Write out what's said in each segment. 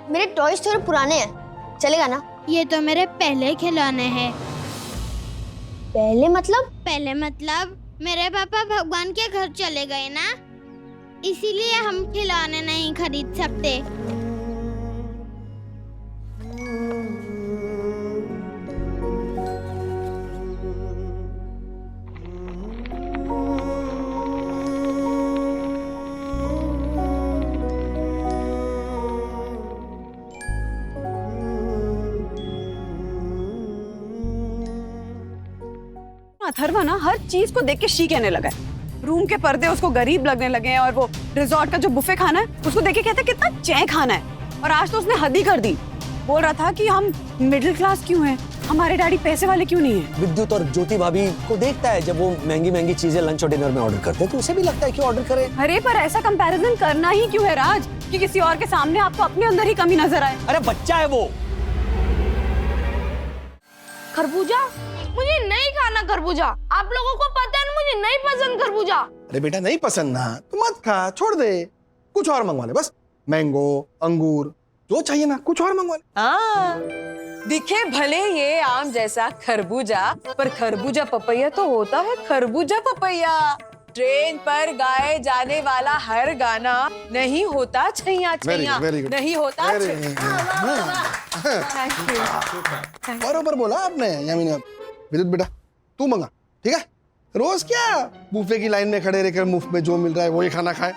मेरे टॉयज थोड़े पुराने हैं, चलेगा ना? ये तो मेरे पहले खिलौने हैं। पहले मतलब? पहले मतलब मेरे पापा भगवान के घर चले गए ना, इसीलिए हम खिलौने नहीं खरीद सकते। अथर्वा ना हर चीज को देख के शी कहने लगा है। रूम के पर्दे उसको गरीब लगने लगे हैं और वो रिजॉर्ट का जो बुफे खाना है उसको देख के कहता है कितना चै खाना है। और आज तो उसने हद ही कर दी। बोल रहा था कि हम मिडिल क्लास क्यों हैं, हमारे डैडी पैसे वाले क्यों नहीं है। विद्युत और ज्योति भाभी को देखता है जब वो महंगी महंगी चीजें लंच और डिनर में ऑर्डर करते हैं तो उसे भी लगता है कि ऑर्डर करे। अरे पर ऐसा कंपैरिजन करना ही क्यों है राज, कि किसी और के सामने आपको अपने अंदर ही कमी नजर आए। अरे बच्चा है वो। खरबूजा? मुझे नहीं खाना खरबूजा। आप लोगों को पता है ना, मुझे नहीं पसंद खरबूजा। अरे बेटा नहीं पसंद ना तो मत खा, छोड़ दे, कुछ और मंगवा ले बस। मैंगो, अंगूर जो चाहिए ना कुछ और मंगवा ले। हाँ, दिखे भले ये आम जैसा खरबूजा, पर खरबूजा पपैया तो होता है खरबूजा पपैया। ट्रेन पर गाए जाने वाला हर गाना नहीं होता छैया छैया, नहीं होता बरोबर बोला आपने यामिनी। विद्युत बेटा तू मंगा, ठीक है? रोज क्या बुफे की लाइन में खड़े रहकर मुफ्त में जो मिल रहा है वही खाना खाए?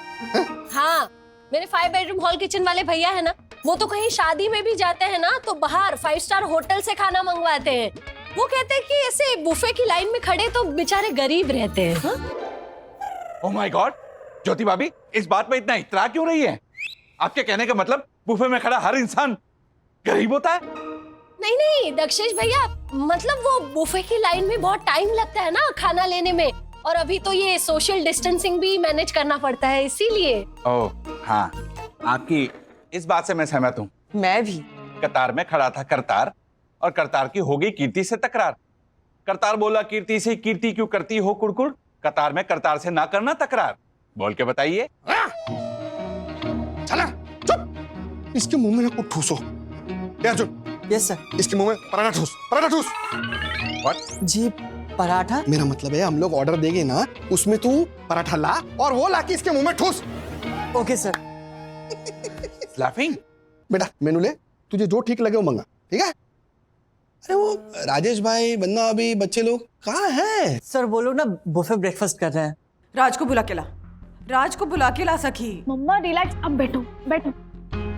हाँ, मेरे 5 बेडरूम हॉल किचन वाले भैया है ना, वो तो कहीं शादी में भी जाते हैं ना तो बाहर 5 स्टार होटल से खाना मंगवाते हैं। वो कहते हैं कि ऐसे बुफे की लाइन में खड़े तो बेचारे गरीब रहते हैं। हाँ? ओह माय गॉड, ज्योति भाभी इस बात पे इतना इतरा क्यों रही है? आपके कहने का मतलब बुफे में खड़ा हर इंसान गरीब होता है? नहीं नहीं दक्षेश भैया, मतलब वो बुफे की लाइन में बहुत टाइम लगता है ना खाना लेने में, और अभी तो ये सोशल डिस्टेंसिंग भी मैनेज करना पड़ता है इसीलिए। ओह हाँ, आपकी इस बात से मैं सहमत हूँ। मैं भी। कतार में खड़ा था करतार, और करतार की हो गई कीर्ति से तकरार। करतार बोला कीर्ति से, कीर्ति क्यों करती हो कुड़कुड़, कतार में करतार से ना करना तकरार। बोल के बताइए। चला चुप, इसके मुंह में ना कुछ ठूसो। Arjun, yes sir. इसके मुंह में पराठा ठूस, पराठा ठूस। व्हाट? जी पराठा? मेरा मतलब है हम लोग ऑर्डर देंगे ना, उसमें तू पराठा ला और वो ला के इसके मुंह में ठूस। Okay sir. लाफिंग? बेटा मेनू ले, तुझे जो ठीक लगे वो मंगा, ठीक है? अरे वो राजेश भाई, बन्ना अभी, बच्चे लोग कहाँ हैं? सर वो लोग ना बुफे ब्रेकफास्ट कर रहे हैं। राज को बुला के ला, राज को बुला के ला सखी। मम्मा रिलैक्स, अब बैठो बैठो।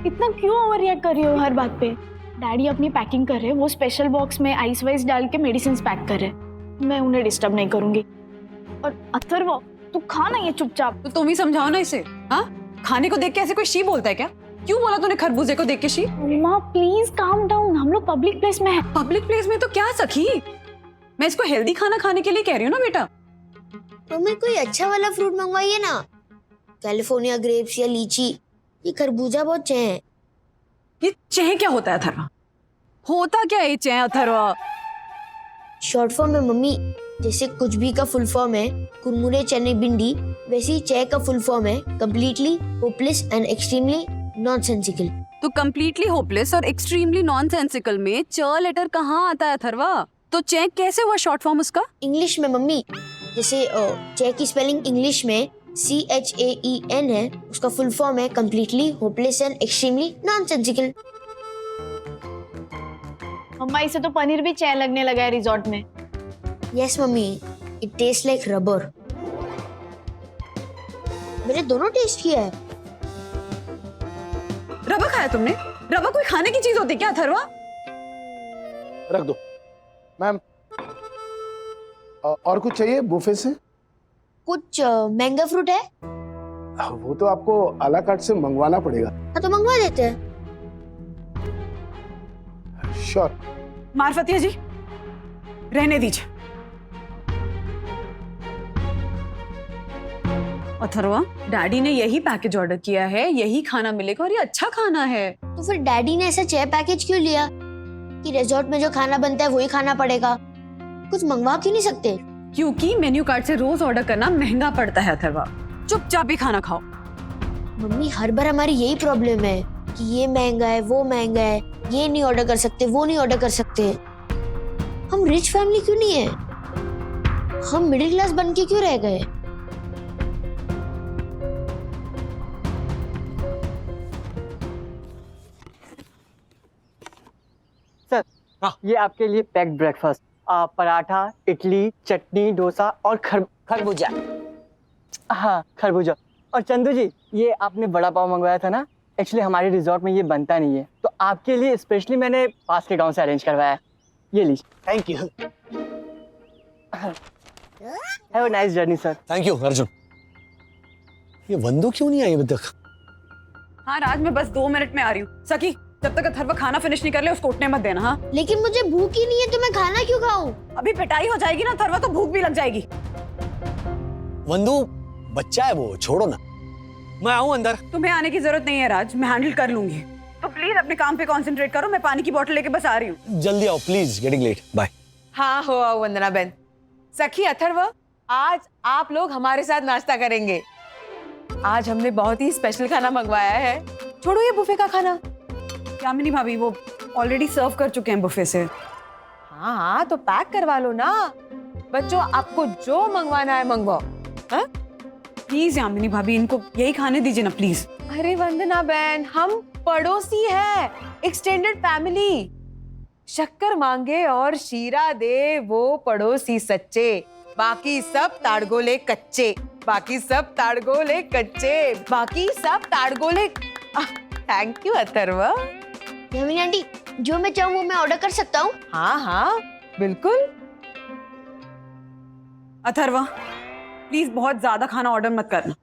इतना क्यों ओवर रिएक्ट कर रही हो हर बात पे? डैडी अपनी पैकिंग कर रहे हैं, वो स्पेशल बॉक्स में आइस वाइस डाल के मेडिसिन पैक कर रहे हैं। मैं उन्हें डिस्टर्ब नहीं करूंगी। और अथर्व तू खा ना ये चुपचाप। तो तुम ही समझाओ ना इसे। हाँ, खाने को देख के ऐसे कोई शी बोलता है क्या? क्यों बोला तूने खरबूजे को देख के शी? मम्मा प्लीज काम डाउन, हम लोग पब्लिक प्लेस में हैं। पब्लिक प्लेस में तो क्या सखी, मैं इसको हेल्दी खाना खाने के लिए कह रही हूँ ना बेटा। मम्मी कोई अच्छा वाला फ्रूट मंगवाइए ना, कैलिफोर्निया ग्रेप्स या लीची। ये खरबूजा बहुत चे है। ये चह क्या होता है अथर्वा? होता क्या है ये चह अथर्वा? शॉर्ट फॉर्म में मम्मी, जैसे कुछ भी का फुल फॉर्म है कुरमुरे चने भिंडी, वैसे ही चे का फुल फॉर्म है completely hopeless and extremely nonsensical. तो कंप्लीटली होपलेस और एक्सट्रीमली नॉनसेंसिकल में च लेटर कहाँ आता है अथर्वा? तो चेक कैसे हुआ शॉर्ट फॉर्म उसका? इंग्लिश में मम्मी, जैसे चे की स्पेलिंग इंग्लिश में CHAEN है, उसका फुल फॉर्म है completely hopeless and extremely nonsensical. Mamma इसे तो पनीर भी चैन लगने लगा है रिजॉर्ट में। Yes mummy, it taste like rubber. मैंने दोनों टेस्ट किया है। रवा खाया तुमने? रवा कोई खाने की चीज होती है क्या अथर्वा? रख दो मैम। और कुछ चाहिए बुफे से? कुछ मैंगो फ्रूट है? वो तो आपको अला कार्ट से मंगवाना पड़ेगा। हाँ तो मंगवा देते हैं। श्योर। मारफतिया जी रहने दीजिए। अथर्वा, डैडी ने यही पैकेज ऑर्डर किया है, यही खाना मिलेगा और ये अच्छा खाना है। तो फिर डैडी ने ऐसा चे पैकेज क्यों लिया कि रिजॉर्ट में जो खाना बनता है वही खाना पड़ेगा? कुछ मंगवा क्यों नहीं सकते? क्योंकि मेन्यू कार्ड से रोज ऑर्डर करना महंगा पड़ता है अथर्वा। चुपचाप ही खाना खाओ। मम्मी हर बार हमारी यही प्रॉब्लम है, कि ये महंगा है, वो महंगा है, ये नहीं ऑर्डर कर सकते, वो नहीं ऑर्डर कर सकते। हम रिच फैमिली क्यों नहीं है? हम मिडिल क्लास बन के क्यों रह गए? सर ये आपके लिए पैक्ड ब्रेकफास्ट, पराठा, इडली, चटनी, डोसा और खरबूजा। हाँ खरबूजा। और चंदू जी ये आपने बड़ा पाव मंगवाया था ना, एक्चुअली हमारे रिजॉर्ट में ये बनता नहीं है, तो आपके लिए स्पेशली मैंने पास के गांव से अरेंज करवाया। ये लीजिए। Thank you. Have a nice journey sir. Thank you Arjun. ये वंदू क्यों नहीं आई अभी तक? हाँ राज, मैं बस 2 मिनट में आ रही हूँ। सखी जब तक अथर्व खाना फिनिश नहीं कर ले उसको उठने मत देना। हाँ लेकिन मुझे भूख ही नहीं है तो मैं खाना क्यों खाऊं? अभी पिटाई हो जाएगी ना अथर्व, तो भूख भी लग जाएगी। वंदू बच्चा है वो, छोड़ो ना। मैं आऊं अंदर? तुम्हें आने की जरूरत नहीं है राज, मैं हैंडल कर लूंगी। तो प्लीज अपने काम पे कंसंट्रेट करो, मैं पानी की बोतल लेके बस आ रही हूँ। जल्दी आओ प्लीज, गेटिंग लेट। बाय। हाँ हो आओ वंदना बहन। सखी अथर्व, आज आप लोग हमारे साथ नाश्ता करेंगे। आज हमने बहुत ही स्पेशल खाना मंगवाया है। छोड़ो ये बुफे का खाना। यामिनी भाभी वो ऑलरेडी सर्व कर चुके हैं बुफे से। हाँ हाँ तो पैक करवा लो ना। बच्चों आपको जो मंगवाना है मंगवाओ। हाँ प्लीज यामिनी भाभी इनको यही खाने दीजिए ना प्लीज। अरे वंदना बहन, हम पड़ोसी है, एक्सटेंडेड फैमिली। शक्कर मांगे और शीरा दे वो पड़ोसी सच्चे, बाकी सब ताड़गोले कच्चे, बाकी सब ताड़गोले कच्चे, बाकी सब ताड़गोले। Thank you Atharva. Yamini aunty, जो मैं चाहूँ वो मैं ऑर्डर कर सकता हूँ? हाँ हाँ बिल्कुल। अथर्व प्लीज बहुत ज्यादा खाना ऑर्डर मत करना।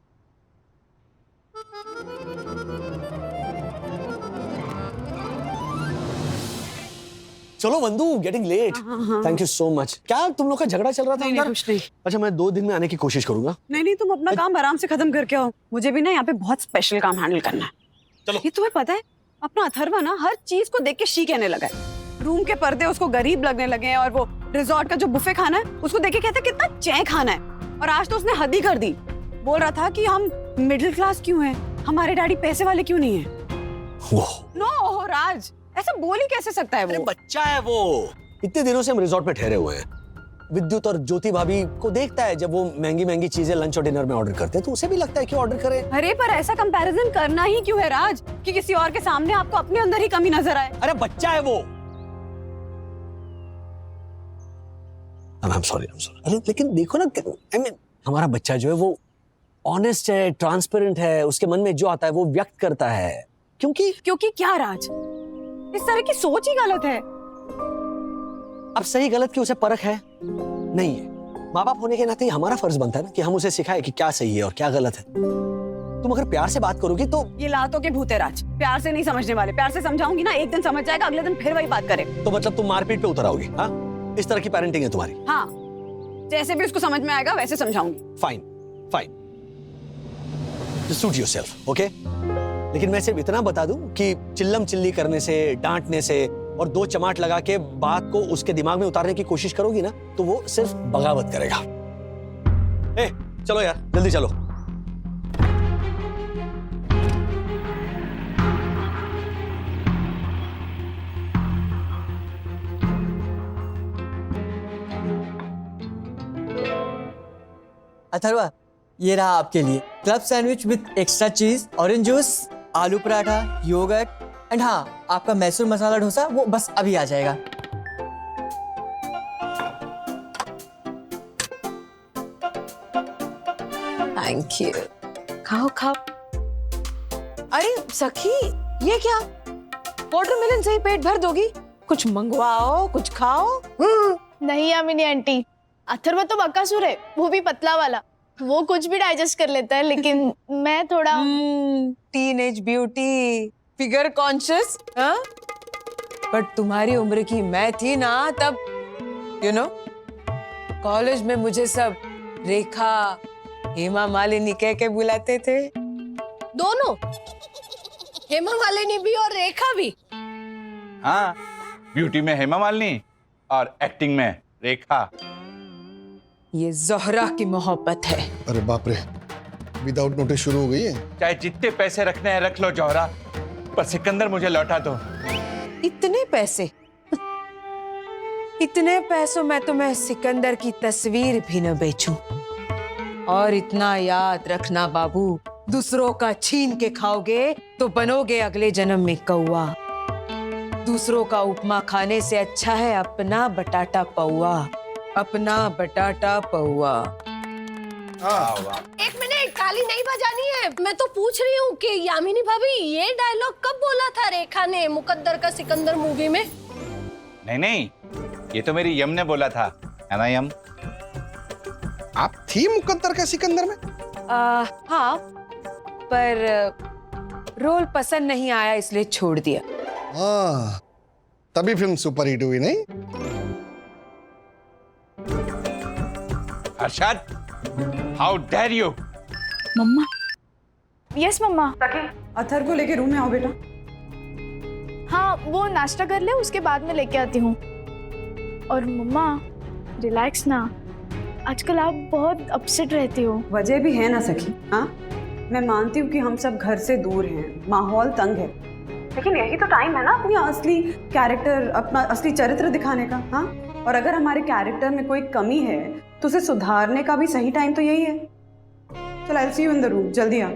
चलो Vandu, getting late. Thank you so much. क्या तुम लोग का झगड़ा चल रहा था नहीं, अंदर? कुछ नहीं। अच्छा मैं 2 दिन में आने की कोशिश करूंगा। नहीं तुम अपना काम आराम से खत्म करके आओ, मुझे भी ना यहाँ पे बहुत स्पेशल काम हैंडल करना है। चलो। ये तुम्हें पता है अपना अथर्व ना हर चीज को देख के शी कहने लगा है। रूम के पर्दे उसको गरीब लगने लगे हैं, और वो रिजॉर्ट का जो बुफे खाना है उसको देख के कहता है कितना चै खाना है। और आज तो उसने हद ही कर दी, बोल रहा था कि हम मिडिल क्लास क्यों हैं, हमारे डैडी पैसे वाले क्यों नहीं है। नो राज, ऐसा बोल ही कैसे सकता है वो? अरे बच्चा है वो। इतने दिनों से हम रिजॉर्ट में ठहरे हुए हैं। विद्युत और ज्योति भाभी को देखता है जब वो महंगी महंगी चीजें लंच और डिनर में ऑर्डर करते हैं, तो उसे भी लगता है कि ऑर्डर करे। अरे पर ऐसा कंपैरिजन करना ही क्यों है राज, कि किसी और के सामने आपको अपने अंदर ही कमी नजर आए। अरे बच्चा है वो। I'm sorry. अरे लेकिन देखो ना, I mean, हमारा बच्चा जो है वो ऑनेस्ट है, ट्रांसपेरेंट है, उसके मन में जो आता है वो व्यक्त करता है। क्योंकि क्या राज, इस तरह की सोच ही गलत है। अब सही गलत की उसे परख है नहीं है। माँ बाप होने के नाते हमारा फर्ज बनता है ना कि हम उसे सिखाए कि क्या सही है और क्या गलत है। तुम अगर प्यार से बात करोगी तो। ये लातों के भूत है राज, प्यार से नहीं समझने वाले। प्यार से समझाऊंगी ना, एक दिन समझ जाएगा, अगले दिन फिर वही बात करे। तो मतलब तुम मारपीट पे उतर आओगी? हाँ, इस तरह की पेरेंटिंग है तुम्हारी? हाँ, जैसे भी उसको समझ में आएगा वैसे समझाऊंगी। Fine fine, suit yourself, okay? लेकिन मैं सिर्फ इतना बता दूं कि चिल्लम चिल्ली करने से, डांटने से और 2 चमाट लगा के बात को उसके दिमाग में उतारने की कोशिश करोगी ना, तो वो सिर्फ बगावत करेगा। ए, चलो यार जल्दी चलो। अथर्वा ये रहा आपके लिए क्लब सैंडविच विद एक्स्ट्रा चीज, ऑरेंज जूस, आलू पराठा, योगर्ट एंड हाँ आपका मैसूर मसाला डोसा वो बस अभी आ जाएगा। Thank you. खाओ खाओ। अरे सखी ये क्या, वाटरमेलन से ही पेट भर दोगी? कुछ मंगवाओ, कुछ खाओ। नहीं यामिनी आंटी, अथर्व तो बकासुर है, वो भी पतला वाला, वो कुछ भी डाइजेस्ट कर लेता है, लेकिन मैं थोड़ा टीनेज ब्यूटी, फिगर कॉन्शियस। हाँ बट तुम्हारी उम्र की मैं थी ना तब, यू नो कॉलेज में मुझे सब रेखा, हेमा मालिनी कह के बुलाते थे। दोनों, हेमा मालिनी भी और रेखा भी। हाँ, ब्यूटी में हेमा मालिनी और एक्टिंग में रेखा। ये जोहरा की मोहब्बत है। अरे बाप रे, विदाउट नोटिस शुरू हो गई है। चाहे जितने पैसे रखने हैं रख लो जौहरा, पर सिकंदर मुझे लौटा दो। इतने पैसे? इतने पैसों में तो मैं सिकंदर की तस्वीर भी न बेचूं। और इतना याद रखना बाबू, दूसरों का छीन के खाओगे तो बनोगे अगले जन्म में कौवा। दूसरों का उपमा खाने से अच्छा है अपना बटाटा पौआ, अपना बटाटा पौआ। एक मिनट, ताली नहीं बजानी है। मैं तो पूछ रही हूँ कि यामिनी भाभी ये डायलॉग कब बोला था रेखा ने मुकद्दर का सिकंदर मूवी में? नहीं नहीं, ये तो मेरी यम ने बोला था, है ना यम? आप थी मुकद्दर का सिकंदर में? हाँ, पर रोल पसंद नहीं आया इसलिए छोड़ दिया। हाँ, तभी फिल्म सुपरहिट हुई नहीं? Arshad, how dare you! Mamma. Yes mamma. Athar को लेके रूम में आओ बेटा। हाँ, वो नाश्ता कर ले, उसके बाद में लेके आती हूँ। और मम्मा रिलैक्स ना, आजकल आप बहुत अपसेट रहती हो। वजह भी है ना सखी। हाँ, मैं मानती हूँ कि हम सब घर से दूर हैं, माहौल तंग है, लेकिन यही तो टाइम है ना अपनी असली कैरेक्टर, अपना असली चरित्र दिखाने का। हाँ, और अगर हमारे कैरेक्टर में कोई कमी है तो उसे सुधारने का भी सही टाइम तो यही है। चल, I will see you in the room, जल्दी आ।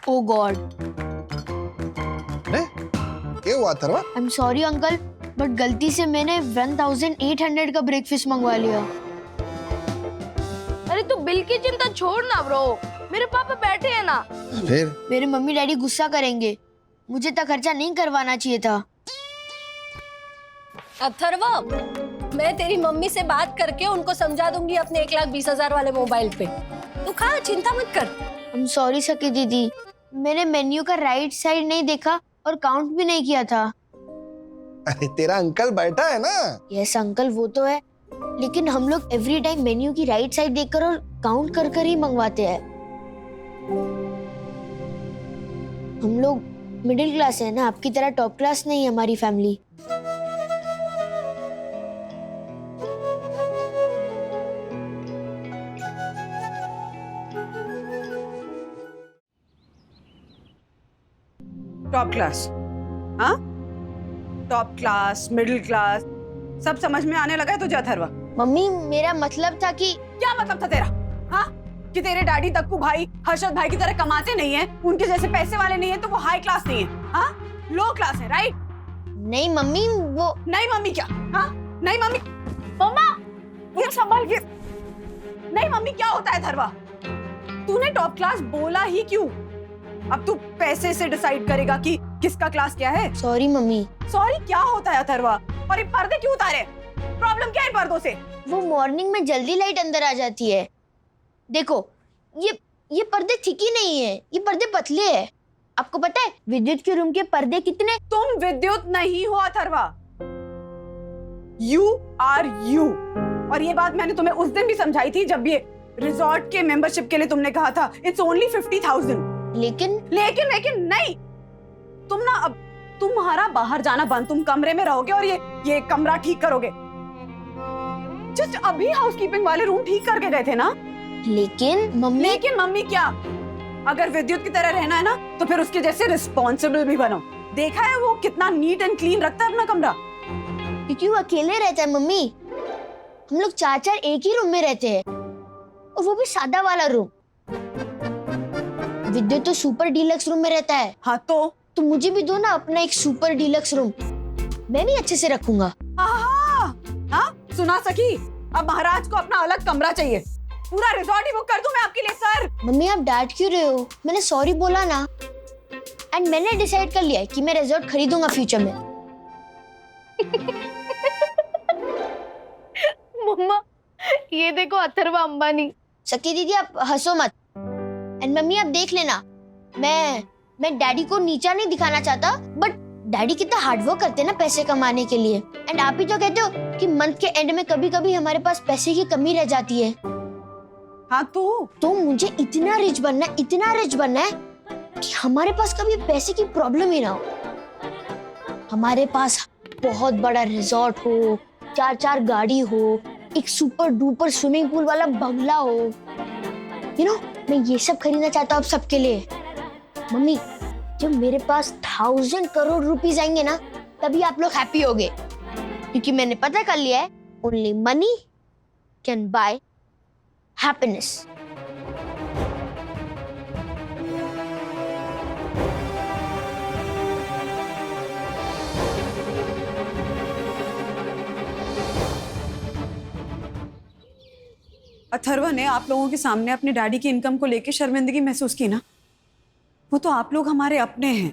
Oh God. क्या हुआ Atharva? I'm sorry uncle, but गलती से मैंने 1800 का ब्रेकफास्ट मंगवा लिया। अरे तू बिल की चिंता छोड़ ना ब्रो, मेरे पापा बैठे हैं ना। फिर मेरे मम्मी डैडी गुस्सा करेंगे, मुझे तो खर्चा नहीं करवाना चाहिए था। अथर्वा, मैं तेरी मम्मी से बात करके उनको समझा दूंगी अपने 1,20,000 वाले मोबाइल पे। तू खा, चिंता मत कर। I'm sorry सकी दीदी, मैंने मेन्यू का राइट साइड नहीं देखा और काउंट भी नहीं किया था। अरे तेरा अंकल बैठा है ना। यस अंकल, वो तो है, लेकिन हम लोग एवरी टाइम मेन्यू की राइट साइड देखकर और काउंट कर कर ही मंगवाते हैं। हम लोग मिडिल क्लास है ना, आपकी तरह टॉप क्लास नहीं है हमारी फैमिली। Top class? हाँ, टॉप क्लास, मिडिल क्लास, सब समझ में आने लगा है तुझे अथर्वा? मम्मी, मेरा मतलब था कि क्या मतलब था तेरा? हाँ, कि तेरे डैडी तक्कू भाई हर्षद भाई की तरह कमाते नहीं है, उनके जैसे पैसे वाले नहीं है, तो वो हाई क्लास नहीं है। हाँ, लो क्लास है, राइट? नहीं मम्मी, वो नहीं मम्मी क्या? हाँ, नहीं मम्मी। मम्मा, ये संभाल के। नहीं मम्मी, क्या होता है अथर्वा? तूने टॉप क्लास बोला ही क्यों? अब तू पैसे से डिसाइड करेगा कि किसका क्लास क्या है? Sorry mummy. सॉरी क्या होता है अथर्वा? और ये पर्दे क्यों उतारे? प्रॉब्लम क्या है पर्दों से? वो मॉर्निंग में जल्दी लाइट अंदर आ जाती है। देखो, ये पर्दे थिक ही नहीं है, ये पर्दे पतले हैं। आपको पता है विद्युत के रूम के पर्दे कितने? तुम विद्युत नहीं हो अथर्वा, यू आर यू। और ये बात मैंने तुम्हें उस दिन भी समझाई थी जब ये रिजॉर्ट के मेंबरशिप के लिए तुमने कहा था इट्स ओनली 50,000। लेकिन नहीं, तुम ना अब तुम्हारा बाहर जाना बंद, तुम कमरे में रहोगे और ये कमरा ठीक करोगे। जस्ट अभी हाउसकीपिंग वाले रूम ठीक करके गए थे ना। लेकिन मम्मी क्या? अगर विद्युत की तरह रहना है ना तो फिर उसके जैसे रिस्पॉन्सिबल भी बनो। देखा है वो कितना नीट एंड क्लीन रखता है अपना कमरा। क्योंकि वो अकेले रहता है मम्मी, हम लोग 4 एक ही रूम में रहते हैं, और वो भी सादा वाला रूम। विद्युत तो सुपर डीलक्स रूम में रहता है। हाँ तो मुझे भी दो ना अपना एक सुपर डीलक्स रूम, मैं भी अच्छे से रखूंगा। हाँ, सुना सकी, अब महाराज को अपना अलग कमरा चाहिए। पूरा रिजॉर्ट ही बुक कर दूं मैं आपके लिए सर। मम्मी आप डांट क्यों रहे हो? मैंने सॉरी बोला ना, एंड मैंने डिसाइड कर लिया है कि मैं रिजॉर्ट खरीदूंगा फ्यूचर में। मम्मा, ये देखो अथर्वा अंबानी। सकी दीदी आप हंसो मत। एंड मम्मी आप देख लेना, मैं डैडी को नीचा नहीं दिखाना चाहता, बट डैडी कितना हार्डवर्क करते हैं ना पैसे कमाने के लिए। एंड आप ही तो कहते हो कि मंथ के एंड में कभी कभी हमारे पास पैसे की कमी रह जाती है। हाँ तो मुझे इतना रिच बनना है कि हमारे पास कभी पैसे की प्रॉब्लम ही ना हो। हमारे पास बहुत बड़ा रिजॉर्ट हो, 4 गाड़ी हो, एक सुपर डुपर स्विमिंग पूल वाला बंगला हो, मैं ये सब खरीदना चाहता हूँ अब सबके लिए। मम्मी, जब मेरे पास 1000 करोड़ रुपीस आएंगे ना, तभी आप लोग हैप्पी होगे, क्योंकि मैंने पता कर लिया है only money can buy happiness. Atharva ने आप लोगों के सामने अपने डैडी की इनकम को लेकर शर्मिंदगी महसूस की ना, वो तो आप लोग हमारे अपने हैं,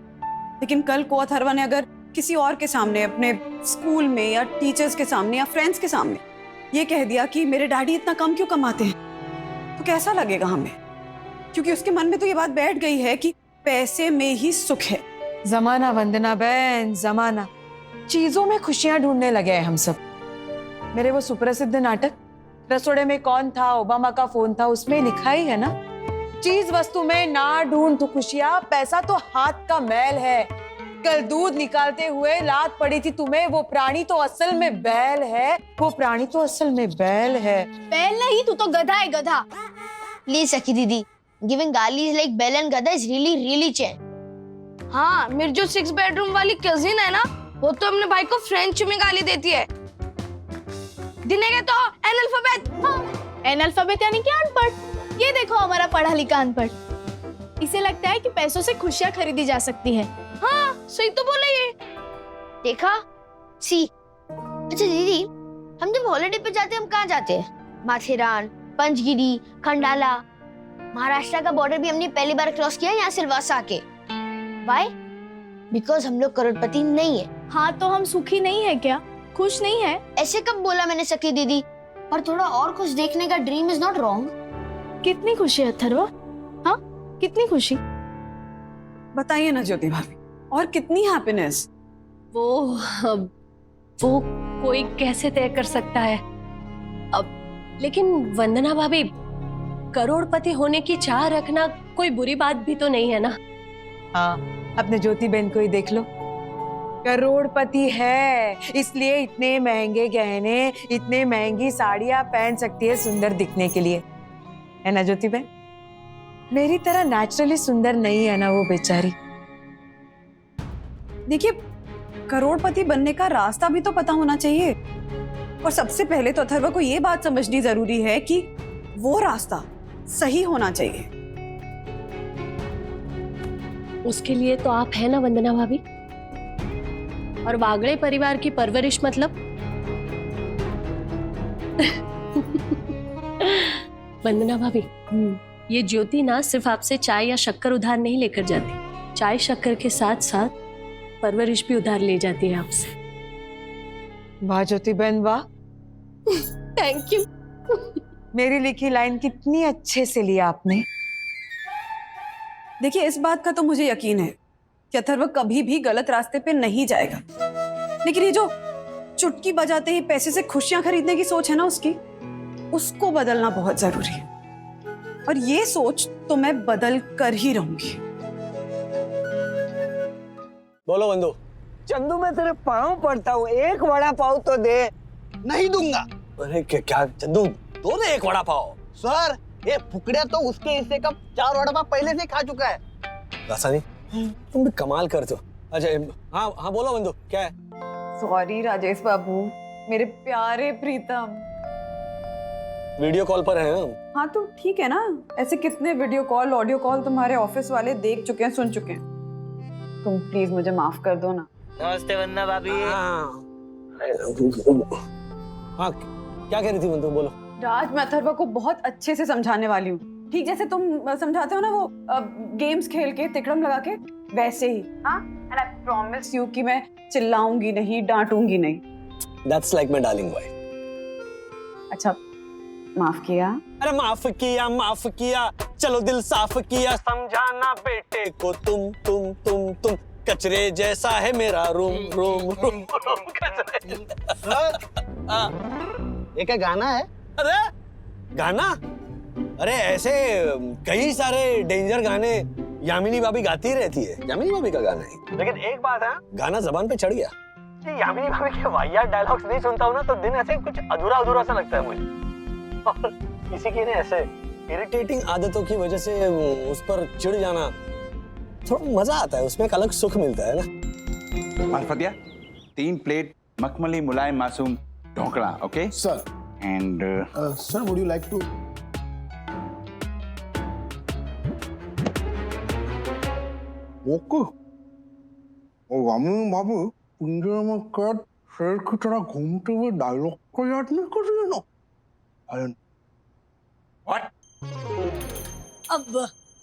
लेकिन कल को अथर्वा ने अगर किसी और के सामने, अपने स्कूल में या टीचर्स के सामने या फ्रेंड्स के सामने ये कह दिया कि मेरे डैडी इतना कम क्यों कमाते हैं, तो कैसा लगेगा हमें? क्योंकि उसके मन में तो ये बात बैठ गई है कि पैसे में ही सुख है। जमाना वंदना बहन, जमाना, चीजों में खुशियां ढूंढने लगे हैं हम सब। मेरे वो सुप्रसिद्ध नाटक रसोड़े में कौन था, ओबामा का फोन था, उसमें लिखा ही है ना, चीज वस्तु में ना ढूंढ तू खुशियां, पैसा तो हाथ का मैल है। कल दूध निकालते हुए लात पड़ी थी तुम्हें, वो प्राणी तो असल में बैल है, वो प्राणी तो असल में बैल है। बैल नहीं, तू तो गधा है, गधा। प्लीज सखी दीदी, गिविंग गाली लाइक बैल एंड गधा इज रियली चैन। हाँ, मेरी जो 6 बेडरूम वाली कजिन है ना, वो तो अपने भाई को फ्रेंच में गाली देती है। दिने के तो एनाल्फाबेट। एनाल्फाबेट यानी कि अनपढ़। ये देखो हमारा पढ़ा लिखा अनपढ़। इसे लगता है कि पैसों से खुशियां खरीदी जा सकती हैं। हाँ, सही तो बोला ये। देखा सी। अच्छा दीदी, हम जब हॉलिडे पे जाते हैं हम कहाँ जाते हैं? माथेरान, पंचगिरी, खंडाला, महाराष्ट्र का बॉर्डर भी हमने पहली बार क्रॉस किया यहाँ सिलवासा के। Why? बिकॉज हम लोग करोड़पति नहीं है। हाँ, तो हम सुखी नहीं है क्या? खुश नहीं है? ऐसे कब बोला मैंने सखी दीदी? पर थोड़ा और कुछ देखने का ड्रीम इज नॉट रॉन्ग। कितनी खुशी है अथर्वा? हाँ, कितनी खुशी? बताइए ना ज्योति भाभी, और कितनी हैप्पीनेस? वो कोई कैसे तय कर सकता है अब। लेकिन वंदना भाभी, करोड़पति होने की चाह रखना कोई बुरी बात भी तो नहीं है ना। हाँ, अपने ज्योति बहन को ही देख लो, करोड़पति है, इसलिए इतने महंगे गहने, इतने महंगी साड़ियां पहन सकती है सुंदर दिखने के लिए, है ना ज्योति बहन? मेरी तरह नेचुरली सुंदर नहीं है ना वो बेचारी। देखिए, करोड़पति बनने का रास्ता भी तो पता होना चाहिए, और सबसे पहले तो अथर्वा को ये बात समझनी जरूरी है कि वो रास्ता सही होना चाहिए। उसके लिए तो आप है ना वंदना भाभी। और वागड़े परिवार की परवरिश मतलब वंदना भाभी, ये ज्योति ना सिर्फ आपसे चाय या शक्कर उधार नहीं लेकर जाती, चाय शक्कर के साथ साथ परवरिश भी उधार ले जाती है आपसे। वाह ज्योति बहन वाह, थैंक यू। मेरी लिखी लाइन कितनी अच्छे से लिया आपने। देखिए, इस बात का तो मुझे यकीन है कि अथर्व कभी भी गलत रास्ते पे नहीं जाएगा, लेकिन ये जो चुटकी बजाते ही पैसे से खुशियां खरीदने की सोच है ना उसकी, उसको बदलना बहुत जरूरी है, और ये सोच तो मैं बदल कर ही रहूंगी। बोलो बंधु। चंदू, मैं तेरे पाँव पड़ता हूँ, एक वड़ा पाव तो दे। नहीं दूंगा अरे क्या चंदू, दो ना एक वड़ा पाव। सर, ये फुकड़े तो उसके हिस्से का 4 वड़ा पाव पहले से खा चुका है। रासानी, तुम भी कमाल करते हो। अच्छा हाँ हाँ बोलो बंधु, क्या है? सॉरी राजेश बाबू, मेरे प्यारे प्रीतम। वीडियो कॉल पर हैं हम। हाँ तो ठीक है ना, ऐसे कितने वीडियो कॉल, ऑडियो कॉल तुम्हारे ऑफिस वाले देख चुके हैं, सुन चुके हैं। तुम प्लीज मुझे माफ कर दो ना। नमस्ते वंदना भाभी। हाँ क्या कह रही थी बंधु, बोलो। राज, मैं अथर्वा को बहुत अच्छे से समझाने वाली हूँ, ठीक जैसे तुम समझाते हो ना वो गेम्स खेल के तिकड़म लगा के, वैसे ही। हाँ, एंड आई प्रॉमिस यू कि मैं चिल्लाऊंगी नहीं, डांटूंगी नहीं। That's like my darling wife. अच्छा, माफ किया? अरे माफ किया, चलो दिल साफ किया, समझाना बेटे को तुम कचरे जैसा है मेरा रूम कचरे। ये क्या गाना है? अरे गाना, अरे ऐसे कई सारे डेंजर गाने यामिनी भाभी गाती रहती है, यामिनी भाभी का गाना है। लेकिन एक बात है, गाना जबान पे चढ़ गया यामिनी भाभी के वाहियात डायलॉग्स नहीं सुनता हूँ ना तो दिन ऐसे कुछ अधूरा अधूरा सा लगता है मुझे। और किसी की ना ऐसे इरिटेटिंग आदतों की वजह से उस पर चिढ़ जाना, थोड़ा मजा आता है, उसमें एक अलग सुख मिलता है ना। मार्फतिया 3 प्लेट मखमली मुलायम मासूम dhokla, okay sir. And sir would you like to okay. और यामिनी भाभी पिंजरे में कैद शेर की तरह घूमते हुए डायलॉग को याद नहीं कर रही है ना? व्हाट? अब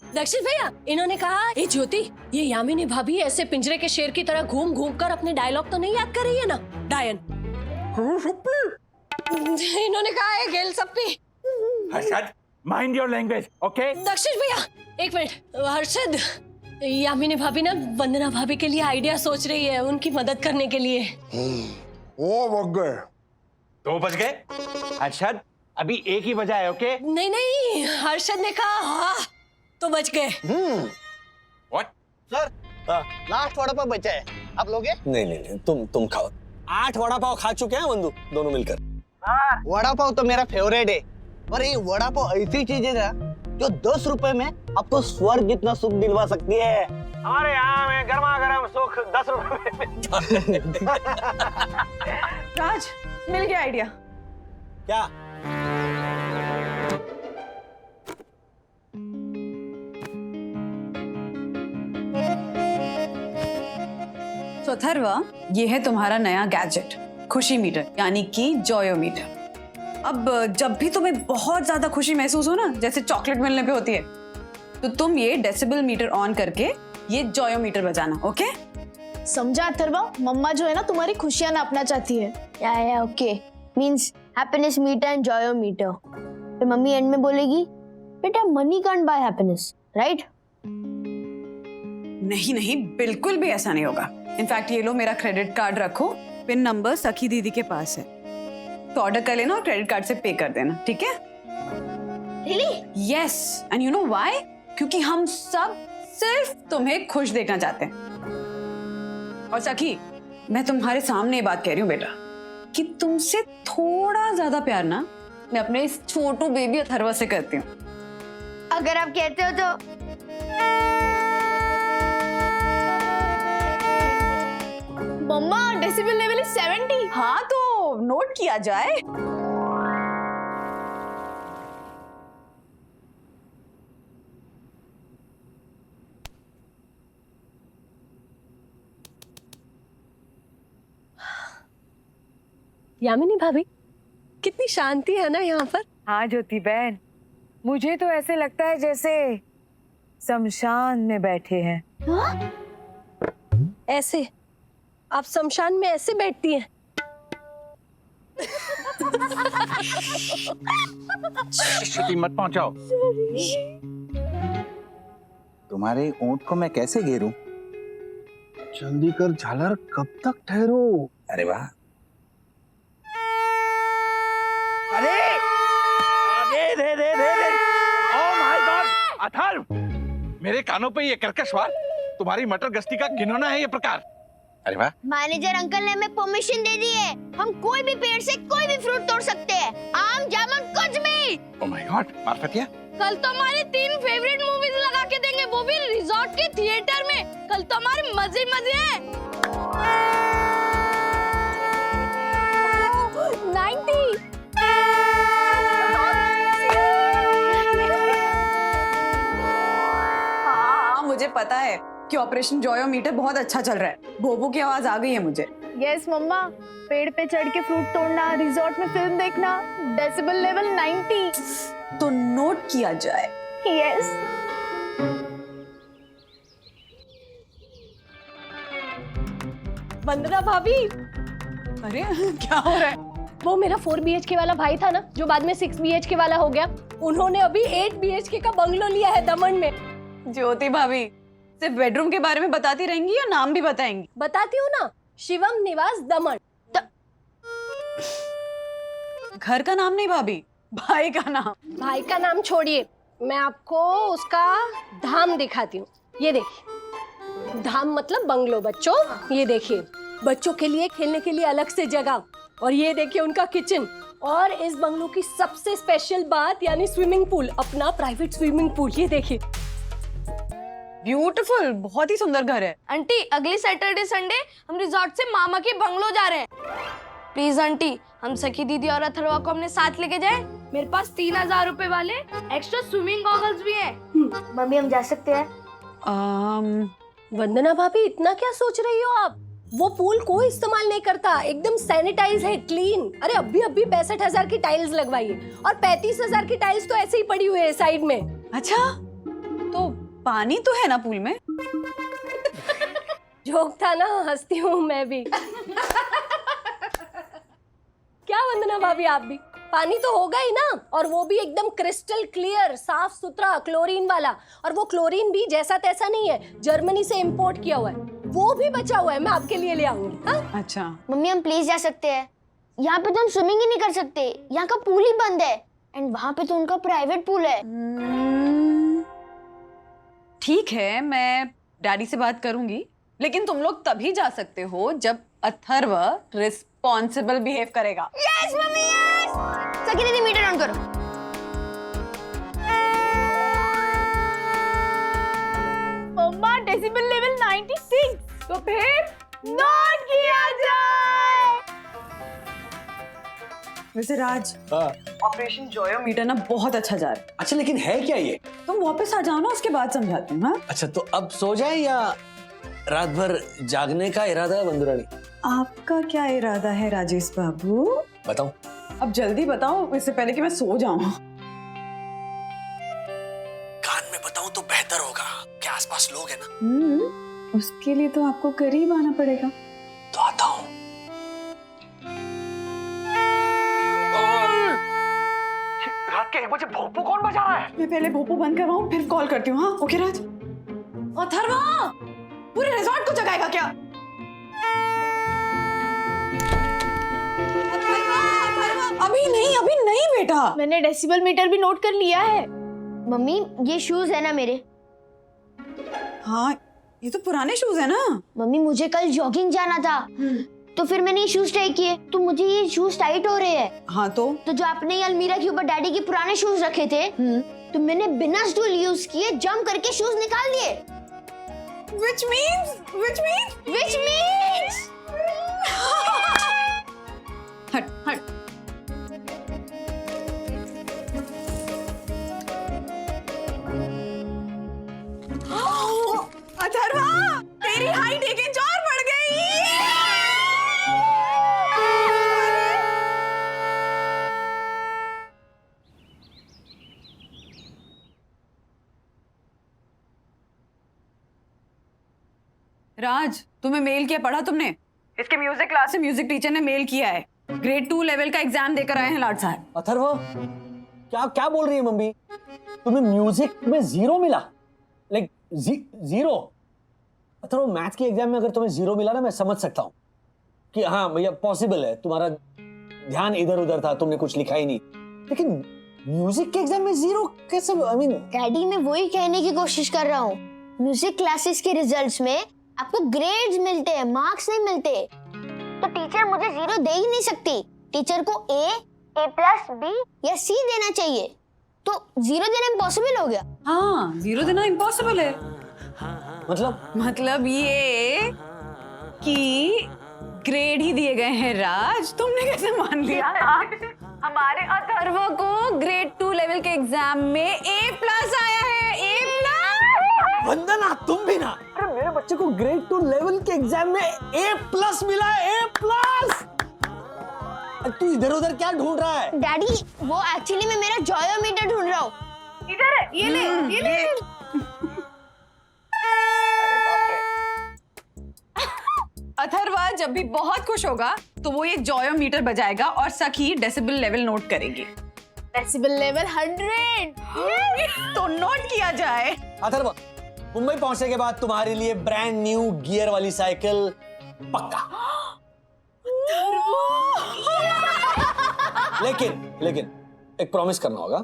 दक्षिण भैया, इन्होंने कहा ए ज्योति, ये यामिनी भाभी ऐसे पिंजरे के शेर की तरह घूम घूम कर अपने डायलॉग तो नहीं याद कर रही है ना डायन? इन्होंने कहा है गेल सप्पी। Harshad, mind your language, okay? दक्षिण भैया एक मिनट। हर्षद, यामिनी भाभी ना वंदना भाभी के लिए आइडिया सोच रही है, उनकी मदद करने के लिए। ओ बग गए। 2 बज गए। हर्षद, अभी 1 ही बजा है, ओके? नहीं नहीं, हर्षद ने कहा हाँ तो बच गए। What? Sir last vada pav बचा है, आप लोगे? नहीं नहीं नहीं, तुम खाओ। 8 वड़ा पाव खा चुके हैं वंदू दोनों मिलकर। वड़ा पाव तो मेरा फेवरेट है, और ये वड़ा पाव ऐसी चीज है ना जो 10 रुपए में आपको स्वर्ग जितना सुख दिलवा सकती है। हमारे यहाँ में गर्मा गर्म सुख 10 रुपए में। राज, मिल गया आइडिया। क्या? तो अथर्वा, ये है तुम्हारा नया गैजेट, खुशी मीटर, यानी कि जॉयोमीटर। अब जब भी तुम्हें बहुत ज्यादा खुशी महसूस हो ना, जैसे चॉकलेट मिलने पे होती है, तो तुम ये डेसिबल मीटर ऑन करके ये जॉयोमीटर बजाना, ओके? समझा अथर्वा, मम्मा जो है ना तुम्हारी खुशियां नापना चाहती है। Yeah okay, means happiness meter and joy meter. फिर मम्मी एंड में बोलेगी बेटा money can't buy happiness, right? नहीं नहीं, बिल्कुल भी ऐसा नहीं होगा। इनफैक्ट ये लो मेरा क्रेडिट कार्ड रखो, पिन नंबर सखी दीदी के पास है, तो ऑर्डर कर लेना और क्रेडिट कार्ड से पे कर देना, ठीक है? Really? Yes, and you know why? क्योंकि हम सब सिर्फ तुम्हें खुश देखना चाहते हैं। और सखी, मैं तुम्हारे सामने ये बात कह रही हूँ बेटा, कि तुमसे थोड़ा ज्यादा प्यार ना मैं अपने इस छोटू बेबी अथर्वा से करती हूँ। अगर आप कहते हो तो। मम्मा डेसिबल लेवल इज 70। हाँ तो नोट किया जाए। यामिनी भाभी, कितनी शांति है ना यहाँ पर। हाँ ज्योति बहन, मुझे तो ऐसे लगता है जैसे शमशान में बैठे हैं। ऐसे आप शमशान में ऐसे बैठती हैं? श्रुति मत पहुंचाओ। तुम्हारे ऊंट को मैं कैसे घेरूं? जल्दी कर झालर, कब तक ठहरो? अरे वाह, अरे आगे रे रे रे रे। ओह माय गॉड, अथर्व, मेरे कानों पे ये कर्कश वार, तुम्हारी मटर गश्ती का घिनौना है ये प्रकार। अरे वाह, मैनेजर अंकल ने हमें परमिशन दे दी है, हम कोई भी पेड़ से कोई भी फ्रूट तोड़ सकते हैं, आम जामुन कुछ भी। ओह माय गॉड, मार्फतिया, कल तो हमारी 3 फेवरेट मूवीज लगा के देंगे, वो भी रिजॉर्ट के थिएटर में। कल तो हमारे मजे मजे हैं। 90। हाँ, मुझे पता है कि ऑपरेशन जॉयोमीटर बहुत अच्छा चल रहा है। भोपू की आवाज आ गई है मुझे। यस मम्मा, पेड़ पे चढ़ के फ्रूट तोड़ना, रिजॉर्ट में फिल्म देखना, डेसिबल लेवल 90। तो नोट किया जाए। यस। वंदना भाभी, अरे क्या हो रहा है? वो मेरा 4 BHK वाला भाई था ना, जो बाद में 6 BHK वाला हो गया, उन्होंने अभी 8 BHK का बंगलो लिया है दमन में। ज्योति भाभी सिर्फ बेडरूम के बारे में बताती रहेंगी या नाम भी बताएंगी? बताती हूँ ना, शिवम निवास दमन। घर का नाम नहीं भाभी, भाई का नाम। भाई का नाम छोड़िए, मैं आपको उसका धाम दिखाती हूँ। ये देखिए, धाम मतलब बंगलो बच्चों, ये देखिए बच्चों के लिए खेलने के लिए अलग से जगह, और ये देखिए उनका किचन, और इस बंगलो की सबसे स्पेशल बात यानी स्विमिंग पूल, अपना प्राइवेट स्विमिंग पूल। ये देखिए ब्यूटीफुल, बहुत ही सुंदर घर है। आंटी अगली सैटरडे संडे हम रिजॉर्ट से मामा के बंगलो जा रहे हैं। प्लीज आंटी, हम सखी दीदी और अथर्वा को हमने साथ लेके जाए। मेरे पास 3000 रुपए वाले एक्स्ट्रा स्विमिंग गॉगल्स भी हैं। मम्मी हम जा सकते हैं? वंदना भाभी, इतना क्या सोच रही हो आप? वो पूल कोई इस्तेमाल नहीं करता, एकदम सैनिटाइज है, क्लीन। अरे अभी 65,000 की टाइल्स लगवाइए, और 35,000 की टाइल्स तो ऐसे ही पड़ी हुई है साइड में। अच्छा, तो पानी तो है ना पूल में? जोक था ना, हंसती हूँ मैं भी। क्या वंदना भाभी, आप भी? पानी तो होगा ही ना, और वो भी एकदम क्रिस्टल क्लियर, साफ सुथरा, क्लोरीन वाला। और वो क्लोरीन भी जैसा तैसा नहीं है, जर्मनी से इंपोर्ट किया हुआ है, वो भी बचा हुआ है, मैं आपके लिए ले आऊंगी। हाँ? अच्छा मम्मी हम प्लीज जा सकते हैं? यहाँ पे तो हम स्विमिंग ही नहीं कर सकते, यहाँ का पूल ही बंद है, एंड वहाँ पे तो उनका प्राइवेट पूल है। ठीक है, मैं डैडी से बात करूंगी, लेकिन तुम लोग तभी जा सकते हो जब अथर्व रिस्पॉन्सिबल बिहेव करेगा। Yes mummy yes. सखी दीदी मीटर ऑन करो। मम्मा डेसिबल लेवल 96, तो फिर नोट किया जाए। वैसे राज, हाँ। ऑपरेशन जोयोमीटर ना बहुत अच्छा जा रहा है। अच्छा लेकिन है क्या ये? तुम वापस आ जाओ ना, उसके बाद समझाती हूँ। हाँ, अच्छा तो अब सो जाए या रात भर जागने का इरादा है बंधु रानी? आपका क्या इरादा है राजेश बाबू? बताओ। अब जल्दी बताओ, इससे पहले कि मैं सो जाऊं। कान में बताऊं तो बेहतर होगा, क्या आसपास लोग हैं ना? उसके लिए तो आपको करीब आना पड़ेगा। तो आता हूं। रात के 1 बजे भोंपू कौन बजा रहा है? मैं पहले भोपू बंद करवाऊं, फिर कॉल करती हूँ। हाँ ओके राज। अथर्वा, पूरे रिजॉर्ट को जगाएगा क्या? अभी नहीं बेटा। मैंने डेसिबल मीटर भी नोट कर लिया है। मम्मी ये शूज है ना मेरे? हाँ, ये तो पुराने शूज है ना। मम्मी मुझे कल जॉगिंग जाना था, तो फिर मैंने ये शूज ट्राई किए, तो मुझे ये शूज टाइट हो रहे हैं। हाँ तो जो आपने ये अलमीरा के ऊपर डैडी के पुराने शूज रखे थे, तो मैंने बिना स्टूल यूज किए जंप करके शूज निकाल दिए। which means हट। अथर्वा, तेरी हाइट 1 इंच और बढ़ गई। राज, तुम्हें मेल किया, पढ़ा तुमने? इसके म्यूजिक क्लास से म्यूजिक टीचर ने मेल किया है, ग्रेड 2 लेवल का एग्जाम देकर आए हैं लाड साहब। अथर्व, क्या बोल रही है मम्मी? तुम्हें म्यूजिक में 0 मिला? लाइक 0? अथर्व, मैथ के एग्जाम में अगर तुम्हें 0 मिला ना, मैं समझ सकता हूँ कि हाँ भैया पॉसिबल है, तुम्हारा ध्यान इधर उधर था, तुमने कुछ लिखा ही नहीं। लेकिन म्यूजिक के एग्जाम में 0 कैसे? आई मीन डैडी मैं वही कहने की कोशिश कर रहा हूँ, म्यूजिक क्लासेस के रिजल्ट्स में आपको ग्रेड्स मिलते हैं, मार्क्स नहीं मिलते। तो टीचर मुझे 0 दे ही नहीं सकती, टीचर को A+, B या C देना चाहिए। तो 0 देना इम्पॉसिबल हो गया। हाँ, 0 देना इम्पॉसिबल है। मतलब ये कि ग्रेड ही दिए गए हैं। राज, तुमने कैसे मान लिया? हमारे अथर्व को ग्रेड 2 लेवल के एग्जाम में A+ आया है। A+। वंदना, तुम भी ना। अरे मेरे बच्चे को ग्रेड 2 लेवल के एग्जाम में A+ मिला है, A+। तू इधर उधर क्या ढूंढ रहा है? डैडी वो एक्चुअली मैं मेरा जॉयोमीटर ढूंढ रहा हूँ। इधर है, ये ले। अथर्वा जब भी बहुत खुश होगा तो वो ये जॉयोमीटर बजाएगा और सखी डेसिबल लेवल नोट करेगी। Decibel level 100। तो नोट किया जाए। अथर्व, मुंबई पहुंचने के बाद तुम्हारे लिए ब्रांड न्यू गियर वाली साइकिल पक्का। लेकिन एक प्रॉमिस करना होगा,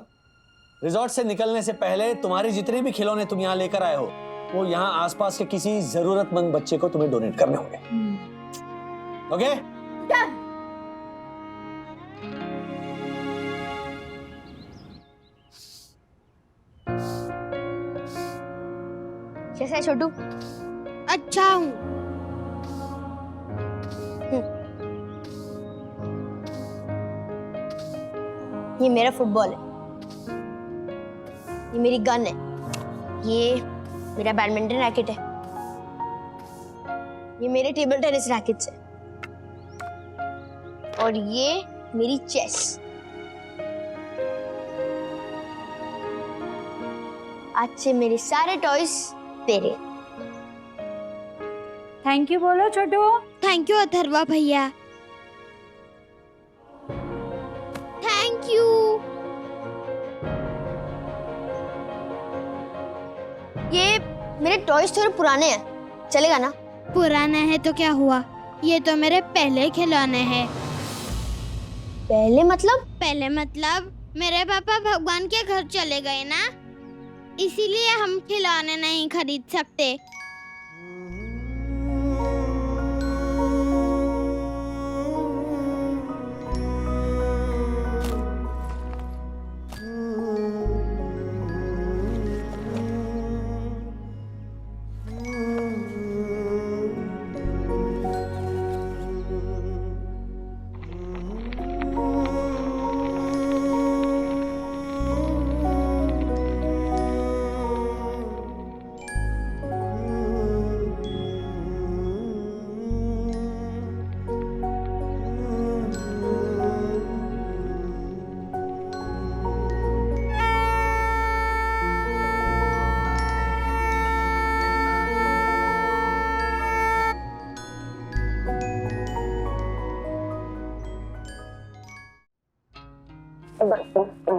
रिजॉर्ट से निकलने से पहले तुम्हारे जितने भी खिलौने तुम यहाँ लेकर आए हो, वो यहाँ आसपास के किसी जरूरतमंद बच्चे को तुम्हें डोनेट करने होंगे। ओके? कैसा है छोटू? अच्छा हूँ। ये मेरा फुटबॉल है, ये मेरी गन है, ये मेरा बैडमिंटन रैकेट है, ये मेरे टेबल टेनिस रैकेट्स है, और ये मेरी चेस। आज से मेरे सारे टॉयज तेरे। थैंक यू बोलो छोटू। थैंक यू अथर्वा भैया। Thank you. ये मेरे टॉयज थोड़े पुराने हैं, चलेगा ना? पुराना है तो क्या हुआ, ये तो मेरे पहले खिलौने हैं। पहले मतलब? पहले मतलब मेरे पापा भगवान के घर चले गए ना, इसीलिए हम खिलौने नहीं खरीद सकते।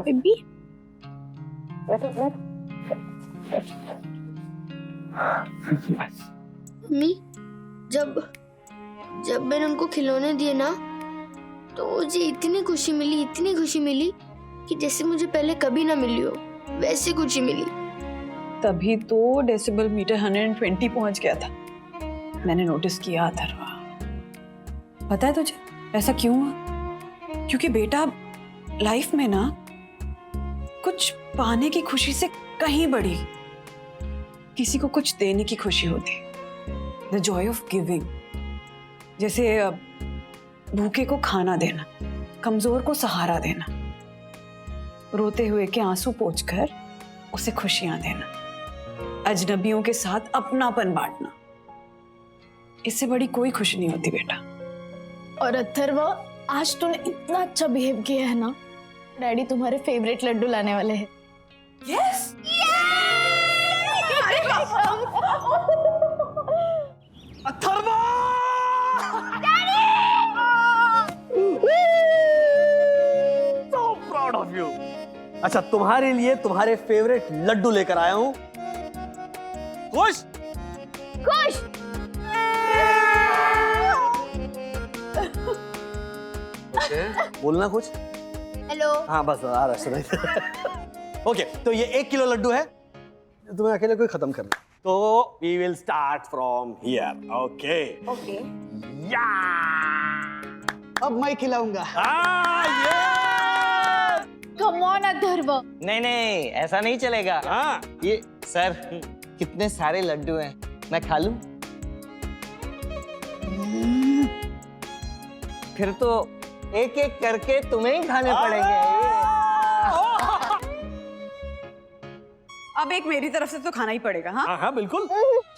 बेबी मम्मी, जब मैंने उनको खिलौने दिए ना, तो मुझे इतनी खुशी मिली कि जैसे मुझे पहले कभी ना मिली हो, वैसे खुशी मिली। तभी तो डेसिबल मीटर 120 पहुंच गया था। मैंने नोटिस किया अथर्वा। पता है तुझे ऐसा क्यों हुआ? क्योंकि बेटा लाइफ में ना कुछ पाने की खुशी से कहीं बड़ी किसी को कुछ देने की खुशी होती, द जॉय ऑफ गिविंग। जैसे भूखे को खाना देना, कमजोर को सहारा देना, रोते हुए के आंसू पोंछकर उसे खुशियां देना, अजनबियों के साथ अपनापन बांटना, इससे बड़ी कोई खुशी नहीं होती बेटा। और अथर्वा, आज तूने इतना अच्छा बिहेव किया है ना, डैडी तुम्हारे फेवरेट लड्डू लाने वाले हैं। Yes Atharva! So proud of you. अच्छा, तुम्हारे लिए तुम्हारे फेवरेट लड्डू लेकर आया हूं। खुश? खुश? बोलना कुछ? हेलो। हाँ बस आ रहा है। ओके, तो ये 1 किलो लड्डू है, तुम्हें अकेले कोई खत्म करना। तो we will start from here. Okay okay. या अब मैं खिलाऊंगा। Come on Atharva. नहीं ऐसा नहीं चलेगा। हाँ ये सर कितने सारे लड्डू हैं, मैं खा लूं? फिर तो एक एक करके तुम्हें ही खाने पड़ेंगे। अब एक मेरी तरफ से तो खाना ही पड़ेगा। हाँ हाँ बिल्कुल,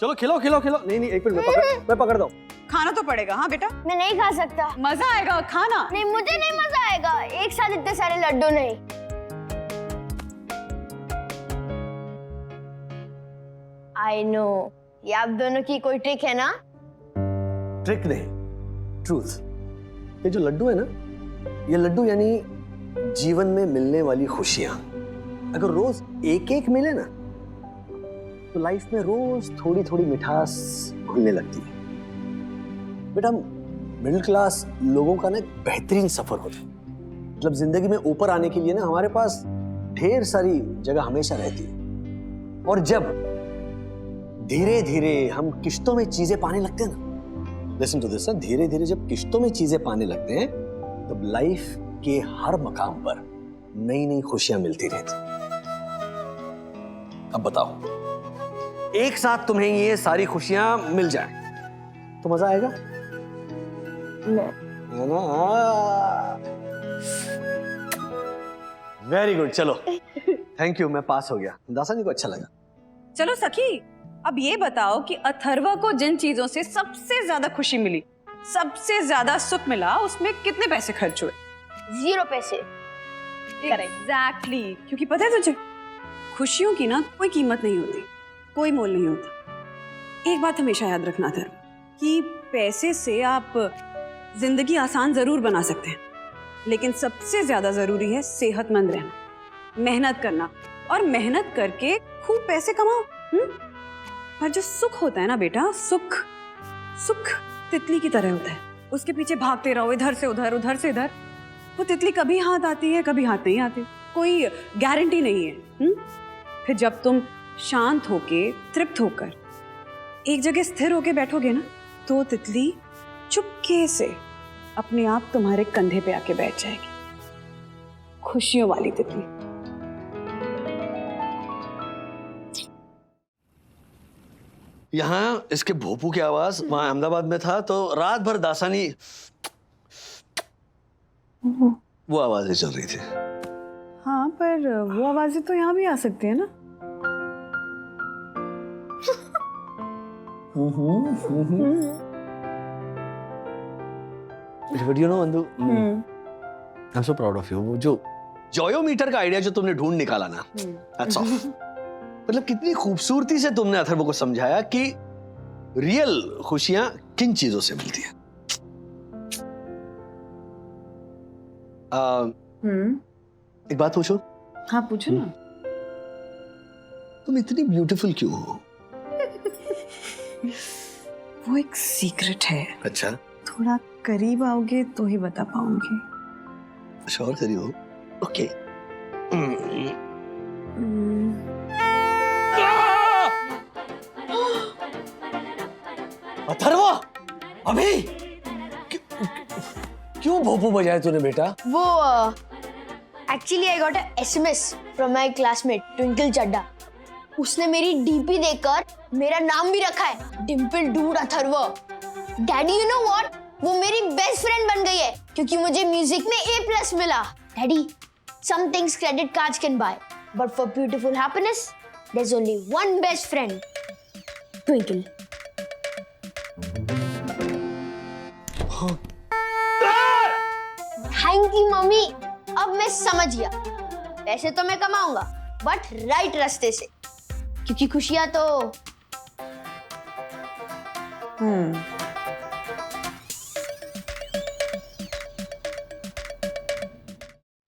चलो खिलो। नहीं एक मिनट, मैं पकड़ हूँ। खाना तो पड़ेगा। हाँ बेटा, मैं नहीं खा सकता। मजा आएगा खाना। नहीं, मुझे नहीं मजा आएगा, एक साथ इतने सारे लड्डू नहीं। आई नो, ये आप दोनों की कोई ट्रिक है ना? ट्रिक नहीं, ट्रूथ। ये जो लड्डू है ना, ये लड्डू यानी जीवन में मिलने वाली खुशियां। अगर रोज एक एक मिले ना, तो लाइफ में रोज थोड़ी थोड़ी मिठास घुलने लगती है। बेटा, मिडिल क्लास लोगों का ना एक बेहतरीन सफर होता है। मतलब जिंदगी में ऊपर आने के लिए ना हमारे पास ढेर सारी जगह हमेशा रहती है, और जब धीरे धीरे हम किश्तों में चीजें पाने लगते हैं ना, लिसन टू दिस, धीरे धीरे जब किश्तों में चीजें पाने लगते हैं तब लाइफ के हर मकाम पर नई नई खुशियां मिलती रहती। अब बताओ, एक साथ तुम्हें ये सारी खुशियां मिल जाए तो मजा आएगा है ना? वेरी गुड, चलो थैंक यू, मैं पास हो गया। दासानी को अच्छा लगा। चलो सखी, अब ये बताओ कि अथर्वा को जिन चीजों से सबसे ज्यादा खुशी मिली, सबसे ज्यादा सुख मिला, उसमें कितने पैसे खर्च हुए? 0 पैसे। एग्जैक्टली, क्योंकि पता है तुझे, खुशियों की ना कोई कीमत नहीं होती, कोई मोल नहीं होता। एक बात हमेशा याद रखना था कि पैसे से आप जिंदगी आसान जरूर बना सकते हैं, लेकिन सबसे ज्यादा जरूरी है सेहतमंद रहना, मेहनत करना, और मेहनत करके खूब पैसे कमाओ। पर जो सुख होता है ना बेटा, सुख तितली की तरह होता है, उसके पीछे भागते रहो इधर से उधर, उधर से इधर। वो तितली कभी हाथ आती है, कभी हाथ नहीं आती, कोई गारंटी नहीं है। फिर जब तुम शांत होके, तृप्त होकर एक जगह स्थिर होके बैठोगे ना, तो तितली चुपके से अपने आप तुम्हारे कंधे पे आके बैठ जाएगी, खुशियों वाली तितली। यहाँ इसके भोपू की आवाज वहां अहमदाबाद में था तो रात भर दासानी वो आवाजें चल रही थी। हाँ, पर वो आवाजें तो यहाँ भी आ सकती है ना। But you know, Andu, I'm so proud of you. वो जो जॉयोमीटर का आइडिया जो तुमने ढूंढ निकाला ना, that's all. मतलब कितनी खूबसूरती से तुमने अथर्व को समझाया कि रियल खुशियां किन चीजों से मिलती है। एक बात पूछो? हाँ पूछो ना। तुम इतनी ब्यूटीफुल क्यों हो? वो एक सीक्रेट है। अच्छा, थोड़ा करीब आओगे तो ही बता पाऊंगी। अच्छा, और करीब हो? ओके। अथर्व, अभी क्यों भोपू बजाया तूने बेटा? वो actually I got a SMS from my classmate Twinkle Chadda. उसने मेरी डीपी देखकर मेरा नाम भी रखा है, Dimple dude Atharva. Daddy you know what, वो मेरी बेस्ट फ्रेंड बन गई है क्योंकि मुझे म्यूजिक में A+ मिला। Daddy, some things credit cards can buy, but for beautiful happiness there's only one best friend, Twinkle. Thank you mummy, अब मैं समझ गया। पैसे तो मैं कमाऊंगा बट राइट रास्ते से, क्योंकि खुशियां तो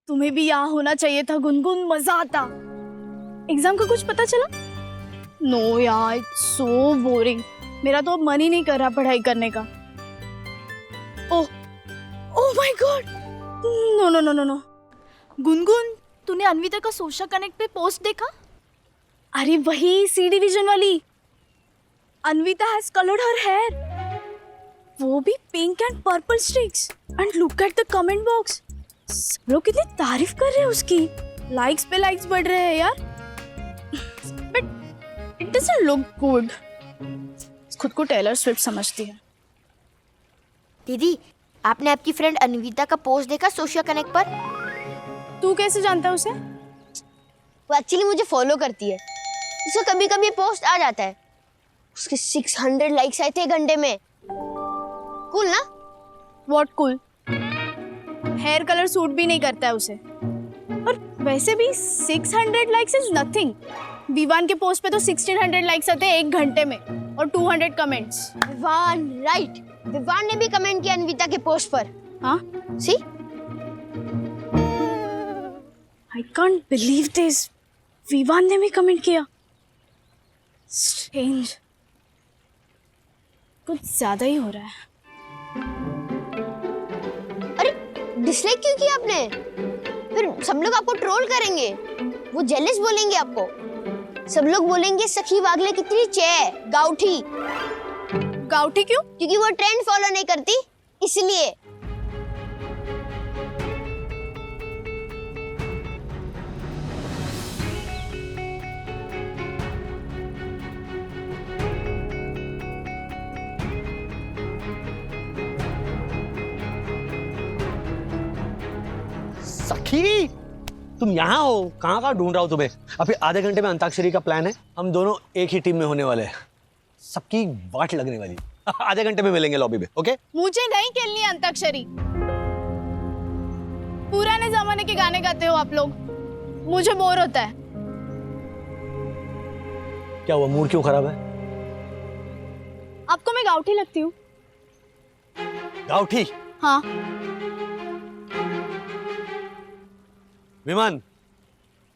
तुम्हें भी यहाँ होना चाहिए था गुनगुन, मजा आता। एग्जाम का कुछ पता चला? नो यार, इट्स सो बोरिंग। मेरा तो अब मन ही नहीं कर रहा पढ़ाई करने का। Oh my God, no no no no no. Gungun, तूने अन्विता का सोशल कनेक्ट पे पोस्ट देखा? अरे वही C डिवीजन वाली। Anvita has coloured her hair, वो भी pink and purple streaks. And look at the comment box, सब लोग कितनी तारीफ कर रहे हैं उसकी। लाइक्स पे लाइक्स बढ़ रहे हैं यार, but it doesn't look good. खुद को टेलर स्विफ्ट समझती है। दीदी, आपने आपकी फ्रेंड अन्विता का पोस्ट देखा सोशल कनेक्ट पर? तू कैसे जानता है उसे? वो एक्चुअली मुझे फॉलो करती है, उसका कभी कभी पोस्ट आ जाता है। उसके 600 लाइक्स आए थे घंटे में। कूल ना? What cool? Hair colour suit भी नहीं करता है उसे। और वैसे भी 600 लाइक्स इज नथिंग। विवान के पोस्ट पे तो 1600 लाइक्स आते हैं 1 घंटे में, और 200 कमेंट्स। विवान, राइट, विवान ने भी कमेंट किया अन्विता के पोस्ट पर। हाँ, see, I can't believe this. Vivaan ने भी कमेंट किया। स्ट्रेंज, कुछ ज्यादा ही हो रहा है। अरे डिसलाइक क्यों किया आपने? फिर सब लोग आपको ट्रोल करेंगे, वो जेलस बोलेंगे आपको। सब लोग बोलेंगे सखी वागले कितनी चे गाउठी। गाउठी क्यों? क्योंकि वो ट्रेंड फॉलो नहीं करती इसलिए। सखी, तुम यहाँ हो? कहाँ ढूंढ रहा हूँ तुम्हें। अभी आधे घंटे में अंताक्षरी का प्लान है, हम दोनों एक ही टीम में होने वाले हैं। सबकी वाट लगने वाली। आधे घंटे में मिलेंगे लॉबी में, ओके? मुझे नहीं खेलनी अंताक्षरी। पुराने जमाने के गाने गाते हो आप लोग, मुझे बोर होता है। क्या हुआ, मूड क्यों खराब है? आपको मैं गाउठी लगती हूँ? गाउठी? हाँ। विमान।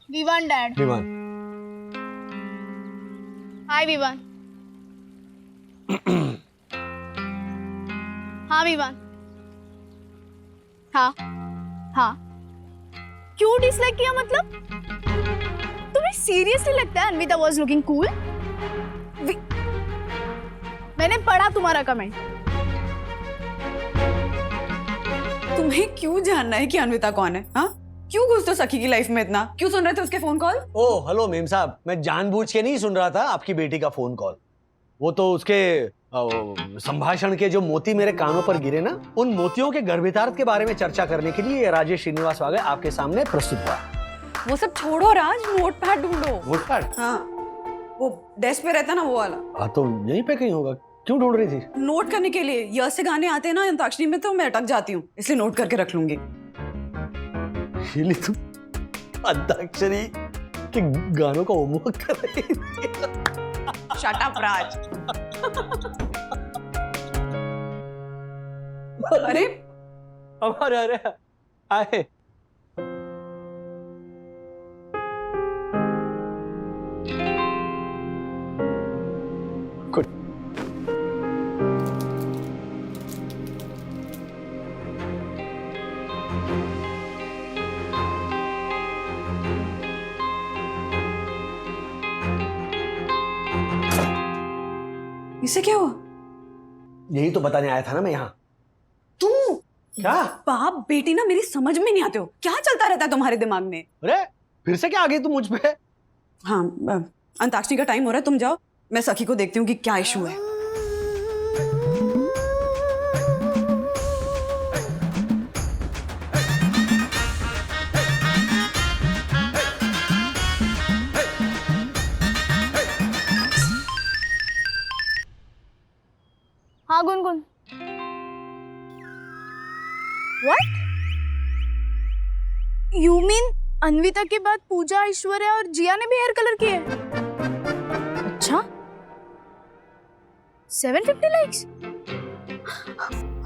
विवान डैड। विमान। हाय विवान। हाँ विवान। हाँ हाँ। क्यों डिसलाइक किया मतलब? तुम्हें सीरियसली लगता है अन्विता वाज लुकिंग कूल? मैंने पढ़ा तुम्हारा कमेंट। तुम्हें क्यों जानना है कि अन्विता कौन है? हाँ, क्यों घुसते हो सखी की लाइफ में इतना? क्यों सुन रहे थे उसके phone call? Oh hello ma'am साहब, मैं जानबूझ के नहीं सुन रहा था आपकी बेटी का फोन कॉल। वो तो उसके संभाषण के जो मोती मेरे कानों पर गिरे ना, उन मोतियों के गर्भितार्थ के बारे में चर्चा करने के लिए राजेश श्रीनिवास वागे आपके सामने प्रस्तुत हुआ। वो सब छोड़ो राज, नोटपैड ढूंढो। नोटपैड? हाँ, वो डेस्क पे रहता ना वो वाला। हाँ तो यहीं पे कहीं होगा। क्यों ढूंढ रही थी? नोट करने के लिए। यह से गाने आते हैं ना अंताक्षरी में, तो मैं अटक जाती हूँ, इसलिए नोट करके रख लूंगी। तुम अंताक्षरी के गानों का होमवर्क कर रही थी? शट अप राज। अरे हमारे अरे आए। गुड। इसे क्या हुआ? यही तो बताने आया था ना मैं यहाँ। तू क्या? बाप बेटी ना मेरी समझ में नहीं आते हो। क्या चलता रहता है तुम्हारे दिमाग में? अरे फिर से क्या आ गई तुम मुझ पे? हाँ, अंताक्षरी का टाइम हो रहा है, तुम जाओ, मैं सखी को देखती हूँ कि क्या इशू है। हाँ Gungun. What? You mean Anvita के बाद पूजा, ऐश्वर्या और जिया ने भी हेयर कलर किए? अच्छा, 750 लाइक्स।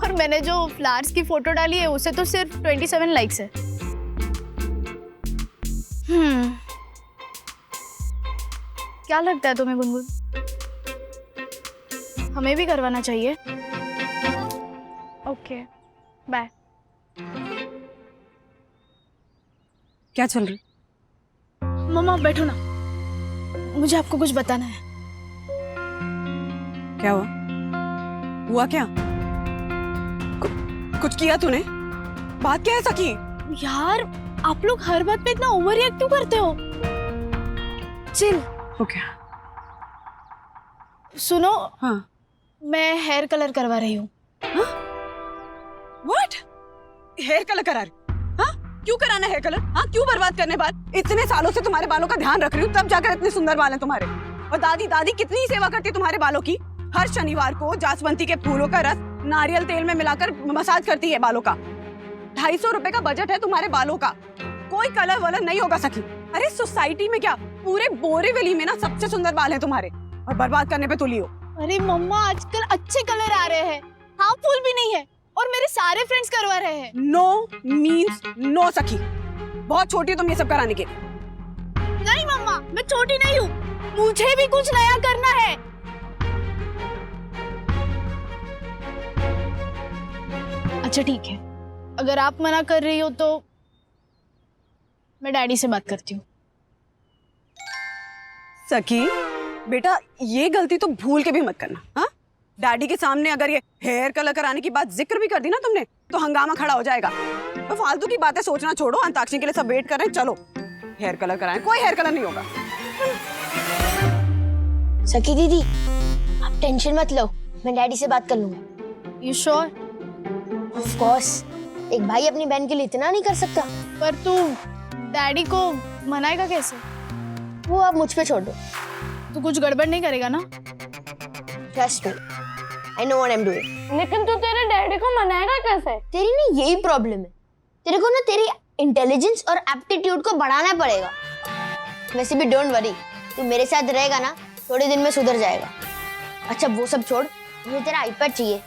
और मैंने जो फ्लावर्स की फोटो डाली है उसे तो सिर्फ 27 लाइक्स है। क्या लगता है तुम्हें गुनगुन, हमें भी करवाना चाहिए? Okay, bye. क्या चल रहा है? मम्मा बैठो ना, मुझे आपको कुछ बताना है। क्या हुआ? हुआ क्या? कुछ किया तूने? बात क्या है सखी? यार आप लोग हर बात पे इतना ओवर रिएक्ट क्यों करते हो? चिल। ओके। सुनो, हाँ। मैं हेयर कलर करवा रही हूँ। व्हाट? हेयर कलर करा रही? हाँ? क्यों कराना हेयर कलर? हाँ, क्यों बर्बाद करने बाल? इतने सालों से तुम्हारे बालों का ध्यान रख रही हूँ, तब जाकर इतने सुंदर बाल हैं तुम्हारे। और दादी कितनी सेवा करती है तुम्हारे बालों की। हर शनिवार को जासवंती के फूलों का रस नारियल तेल में मिलाकर मसाज करती है बालों का। 250 रुपए का बजट है तुम्हारे बालों का। कोई कलर वलर नहीं होगा सखी। अरे सोसाइटी में क्या, पूरे बोरीवली में ना सबसे सुंदर बाल हैं तुम्हारे, और बर्बाद करने पे तुली हो। अरे मम्मा, आजकल अच्छे कलर आ रहे हैं, हार्मफुल भी नहीं है, और मेरे सारे फ्रेंड्स करवा रहे हैं। नो मीन्स नो सखी। बहुत छोटी हो तुम ये सब कराने के। नहीं मम्मा, मैं छोटी नहीं हूँ, मुझे भी कुछ नया करना है। अच्छा ठीक है, अगर आप मना कर रही हो तो मैं डैडी से बात करती हूँ। सखी बेटा, ये गलती तो भूल के भी मत करना। हाँ, डैडी के सामने अगर ये हेयर कलर कराने की बात जिक्र भी कर दी ना तुमने तो हंगामा खड़ा हो जाएगा। तो फालतू की बातें सोचना छोड़ो, अंताक्षरी के लिए सब वेट कर रहे हैं, चलो हेयर कलर कराएं। कोई हेयर कलर नहीं होगा। सखी दीदी आप टेंशन मत लो, मैं डैडी से बात कर लूंगा। You sure? ऑफ कोर्स, एक भाई अपनी बहन के लिए इतना नहीं कर सकता। पर तू डैडी को मनाएगा कैसे? वो आप मुझ पे छोड़ दो। तू कुछ गड़बड़ नहीं करेगा ना? Trust me, I know what I am doing. लेकिन तू तेरे डैडी को मनाएगा कैसे? तेरी ना यही प्रॉब्लम है, तेरे को ना तेरी इंटेलिजेंस और एप्टीट्यूड को बढ़ाना पड़ेगा। वैसे भी डोंट वरी, तू मेरे साथ रहेगा ना थोड़े दिन में सुधर जाएगा। अच्छा वो सब छोड़, मुझे तेरा आईपैड चाहिए।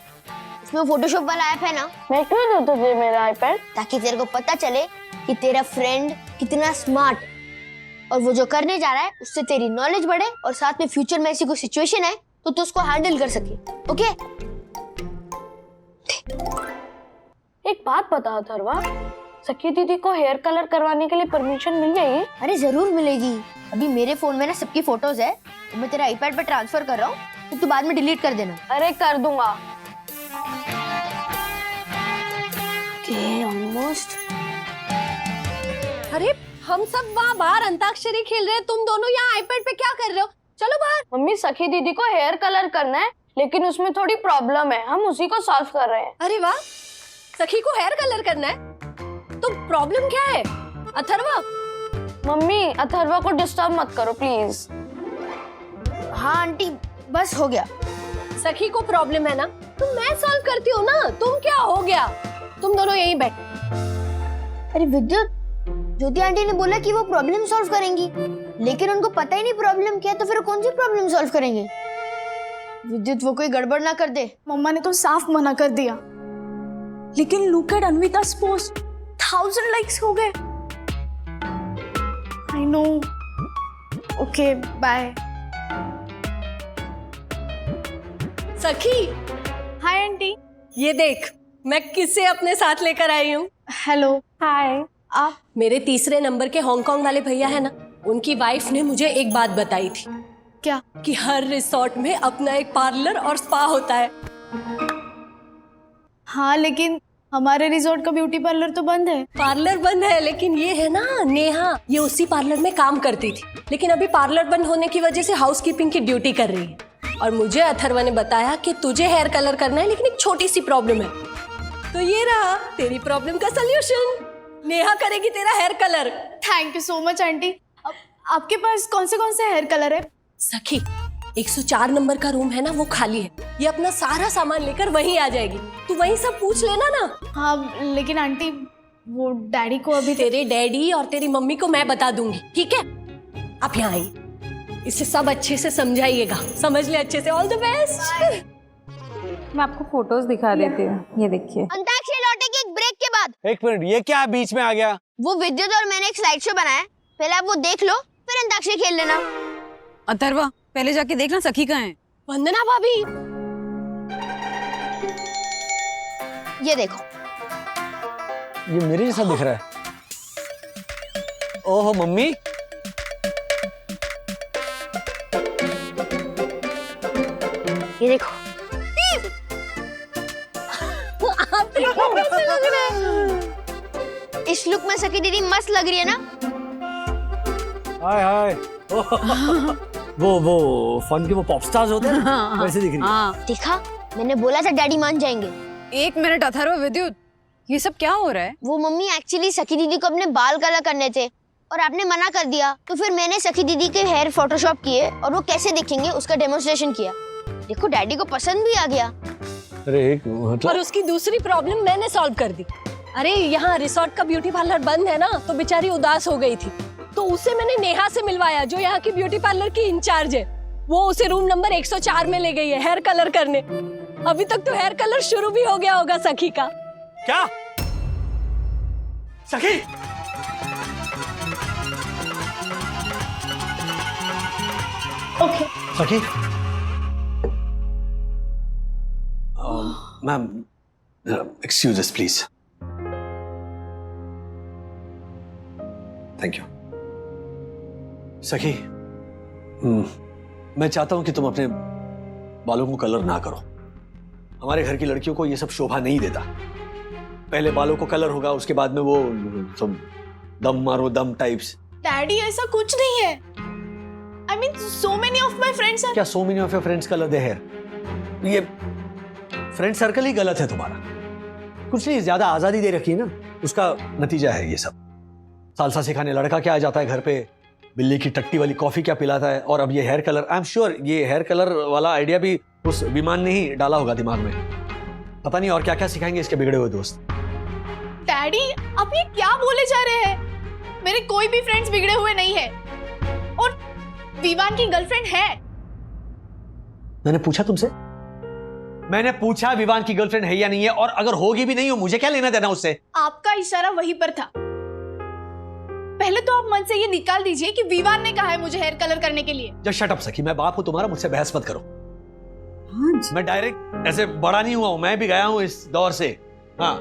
इसमें फोटोशॉप वाला ऐप है ना? मैं क्यों दूं तुझे मेरा आईपैड? ताकि तेरे को पता चले कि तेरा फ्रेंड कितना स्मार्ट, और वो जो करने जा रहा है उससे तेरी नॉलेज बढ़े, और साथ में फ्यूचर में ऐसी कोई सिचुएशन है तो तू उसको हैंडल कर सके। ओके? एक बात बता अथर्वा, सखी दीदी को हेयर कलर करवाने के लिए परमिशन मिल जाएगी? अरे जरूर मिलेगी। अभी मेरे फोन में ना सबकी फोटोज है, तो मैं तेरा आईपैड पे ट्रांसफर कर रहा हूँ, तो तू बाद में डिलीट कर देना। अरे कर दूंगा। Okay, almost. अरे हम सब वहाँ बाहर अंताक्षरी खेल रहे हैं, तुम दोनों यहाँ आईपैड पे क्या कर रहे हो? चलो बाहर। मम्मी सखी दीदी को हेयर कलर करना है, लेकिन उसमें थोड़ी प्रॉब्लम है, हम उसी को सॉल्व कर रहे हैं। अरे वाह, सखी को हेयर कलर करना है, तो प्रॉब्लम क्या है? अथर्वा। मम्मी अथर्वा को डिस्टर्ब मत करो प्लीज। हाँ आंटी, बस हो गया। सखी को प्रॉब्लम है ना, तो मैं सॉल्व करती हूँ ना, तुम क्या हो गया? तुम दोनों यहीं बैठो। अरे विद्युत, ज्योति आंटी ने बोला कि वो प्रॉब्लम सॉल्व करेंगी, लेकिन उनको पता ही नहीं प्रॉब्लम क्या है, तो फिर कौन सी प्रॉब्लम सॉल्व करेंगे? विद्युत वो कोई गड़बड़ ना कर दे। मम्मा ने तो साफ मना कर दिया। लेकिन look at Anvita's post, 1000 likes हो गए। I know. Okay bye. Sakhi, hi aunty. ये देख मैं किसे अपने साथ लेकर आई हूँ। हेलो। हाय। आप? मेरे तीसरे नंबर के हांगकांग वाले भैया है ना, उनकी वाइफ ने मुझे एक बात बताई थी। क्या? कि हर रिसोर्ट में अपना एक पार्लर और स्पा होता है। हाँ लेकिन हमारे रिजॉर्ट का ब्यूटी पार्लर तो बंद है। पार्लर बंद है, लेकिन ये है ना नेहा, ये उसी पार्लर में काम करती थी, लेकिन अभी पार्लर बंद होने की वजह से हाउसकीपिंग की ड्यूटी कर रही है। और मुझे अथर्वा ने बताया कि तुझे हेयर कलर करना है, लेकिन एक छोटी सी प्रॉब्लम है। तो ये रहा तेरी प्रॉब्लम का सल्यूशन, नेहा करेगी तेरा hair colour. Thank you so much aunty. आपके पास कौन से हेयर कलर है? सखी, 104 नंबर का रूम है ना, वो खाली है, ये अपना सारा सामान लेकर वहीं आ जाएगी, तू वहीं सब पूछ लेना ना। हाँ लेकिन आंटी वो डैडी को अभी तेरे डैडी और तेरी मम्मी को मैं बता दूंगी, ठीक है? आप यहाँ आइए, इसे सब अच्छे से समझाइएगा, समझ ले अच्छे से। All the best. मैं आपको फोटोज दिखा देती हूँ, ये देखिए। अंताक्षरी लौटेगी एक ब्रेक के बाद। एक मिनट, ये क्या बीच में आ गया? वो विद्युत और मैंने एक स्लाइड शो बनाया है, पहले आप वो देख लो, फिर अंताक्षरी खेल लेना। अथर्वा पहले जाके देखना सखी कहाँ है। वंदना भाभी, ये देखो, ये मेरे जैसा दिख रहा है। ओहो मम्मी, ये देखो। आप देखो कैसे लग रहे हैं। इस लुक में सखी दीदी मस्त लग रही है ना? हाय हाय। वो फन के वो पॉप स्टार्स होते हैं वैसे दिख रही है। हाँ देखा, मैंने बोला था डैडी मान जाएंगे। एक मिनट अथर्वा, विद्युत ये सब क्या हो रहा है? वो मम्मी एक्चुअली सखी दीदी को अपने बाल कलर करने थे और आपने मना कर दिया, तो फिर मैंने सखी दीदी के हेयर फोटोशॉप किए और वो कैसे दिखेंगे उसका डेमोन्स्ट्रेशन किया। देखो डैडी को पसंद भी आ गया। अरे एक मतलब और उसकी दूसरी प्रॉब्लम मैंने सॉल्व कर दी। अरे यहाँ रिसोर्ट का ब्यूटी पार्लर बंद है ना, तो बेचारी उदास हो गई थी, तो उसे मैंने नेहा से मिलवाया, जो यहाँ की ब्यूटी पार्लर की इंचार्ज है। वो उसे रूम नंबर 104 में ले गई है हेयर कलर करने। अभी तक तो हेयर कलर शुरू भी हो गया होगा सखी का। क्या? सखी, ओके। सखी, ma'am excuse us please. Thank you. सखी, मैं चाहता हूं कि तुम अपने बालों को कलर ना करो। हमारे घर की लड़कियों को ये सब शोभा नहीं देता। पहले बालों को कलर होगा, उसके बाद में वो सब दम मारो दम टाइप्स। डैडी ऐसा कुछ नहीं है। I mean, so many of my friends are. क्या so many of your friends color their hair? ये फ्रेंड सर्कल ही गलत है तुम्हारा। कुछ नहीं, ज्यादा आजादी दे रखी है ना, उसका नतीजा है ये सब। सालसा सिखाने लड़का क्या आ जाता है घर पे, बिल्ली की टट्टी वाली कॉफी क्या पिलाता है, और अब ये hair colour. I am sure ये हेयर कलर वाला आइडिया भी उस विमान ने ही डाला होगा दिमाग में। पता नहीं और क्या क्या सिखाएंगे इसके बिगड़े हुए दोस्त। डैडी आप ये क्या बोले जा रहे हैं? मेरे कोई भी फ्रेंड्स बिगड़े हुए नहीं है, और विवान की गर्लफ्रेंड है। मैंने पूछा तुमसे? मैंने पूछा विवान की गर्लफ्रेंड है या नहीं है, और अगर होगी भी नहीं हो, मुझे क्या लेना देना उससे? आपका इशारा वहीं पर था। पहले तो आप मन से ये निकाल दीजिए कि विवान ने कहा है मुझे हेयर कलर करने के लिए। जस्ट शट अप सखी, मैं बाप हूं तुम्हारा, मुझसे बहस मत करो। हाँ जी। मैं डायरेक्ट ऐसे बड़ा नहीं हुआ हूं, मैं भी गया हूं इस दौर से। हाँ,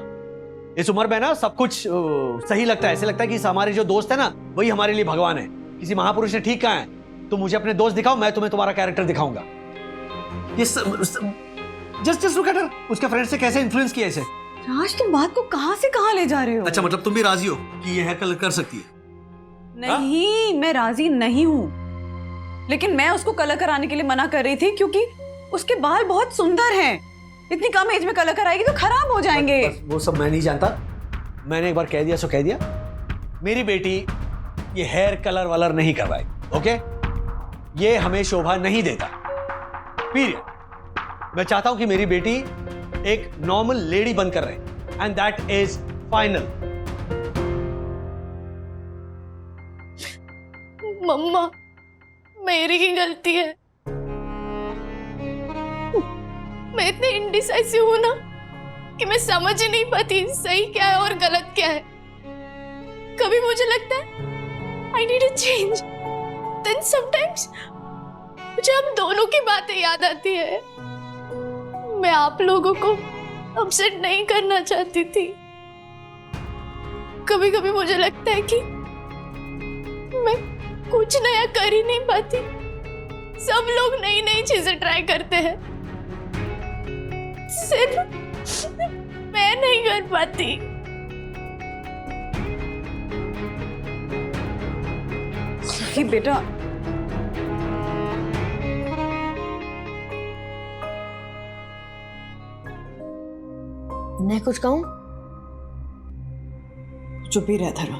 इस उम्र में ना सब कुछ सही लगता है। ऐसे लगता है कि हमारे जो दोस्त है ना, वही हमारे लिए भगवान है। किसी महापुरुष ने ठीक कहा है, तुम मुझे अपने दोस्त दिखाओ, मैं तुम्हें तुम्हारा कैरेक्टर दिखाऊंगा। जस्ट लुक एट हर, उसके फ्रेंड से कैसे इन्फ्लुएंस किया इसे। राज तुम बात को कहां से कहां ले जा रहे हो? अच्छा, मतलब तुम भी राजी हो कि ये हेयर कलर कर सकती है? नहीं, मैं राजी नहीं हूँ, लेकिन मैं उसको कलर कराने के लिए मना कर रही थी क्योंकि उसके बाल बहुत सुंदर हैं। इतनी कम एज में कलर कराएगी तो खराब हो जाएंगे। बस वो सब मैं नहीं जानता, मैंने एक बार कह दिया सो कह दिया। मेरी बेटी ये हेयर कलर वलर नहीं करवाएगी, ओके? ये हमें शोभा नहीं देता, पीरियड। मैं चाहता हूं कि मेरी बेटी एक नॉर्मल लेडी बनकर रहे, एंड दैट इज फाइनल। मम्मा मेरी ही गलती है। मैं इतनी इंडिसाइसिव हूं ना कि मैं समझ ही नहीं पाती सही क्या है और गलत क्या है। कभी मुझे लगता है I need a change, then sometimes मुझे हम दोनों की बातें याद आती है। मैं आप लोगों को अपसेट नहीं करना चाहती थी। कभी कभी मुझे लगता है कि मैं कुछ नया कर ही नहीं पाती। सब लोग नई नई चीजें ट्राई करते हैं, सिर्फ मैं नहीं कर पाती। सखी बेटा, मैं कुछ कहूं? चुप ही रहता रहा।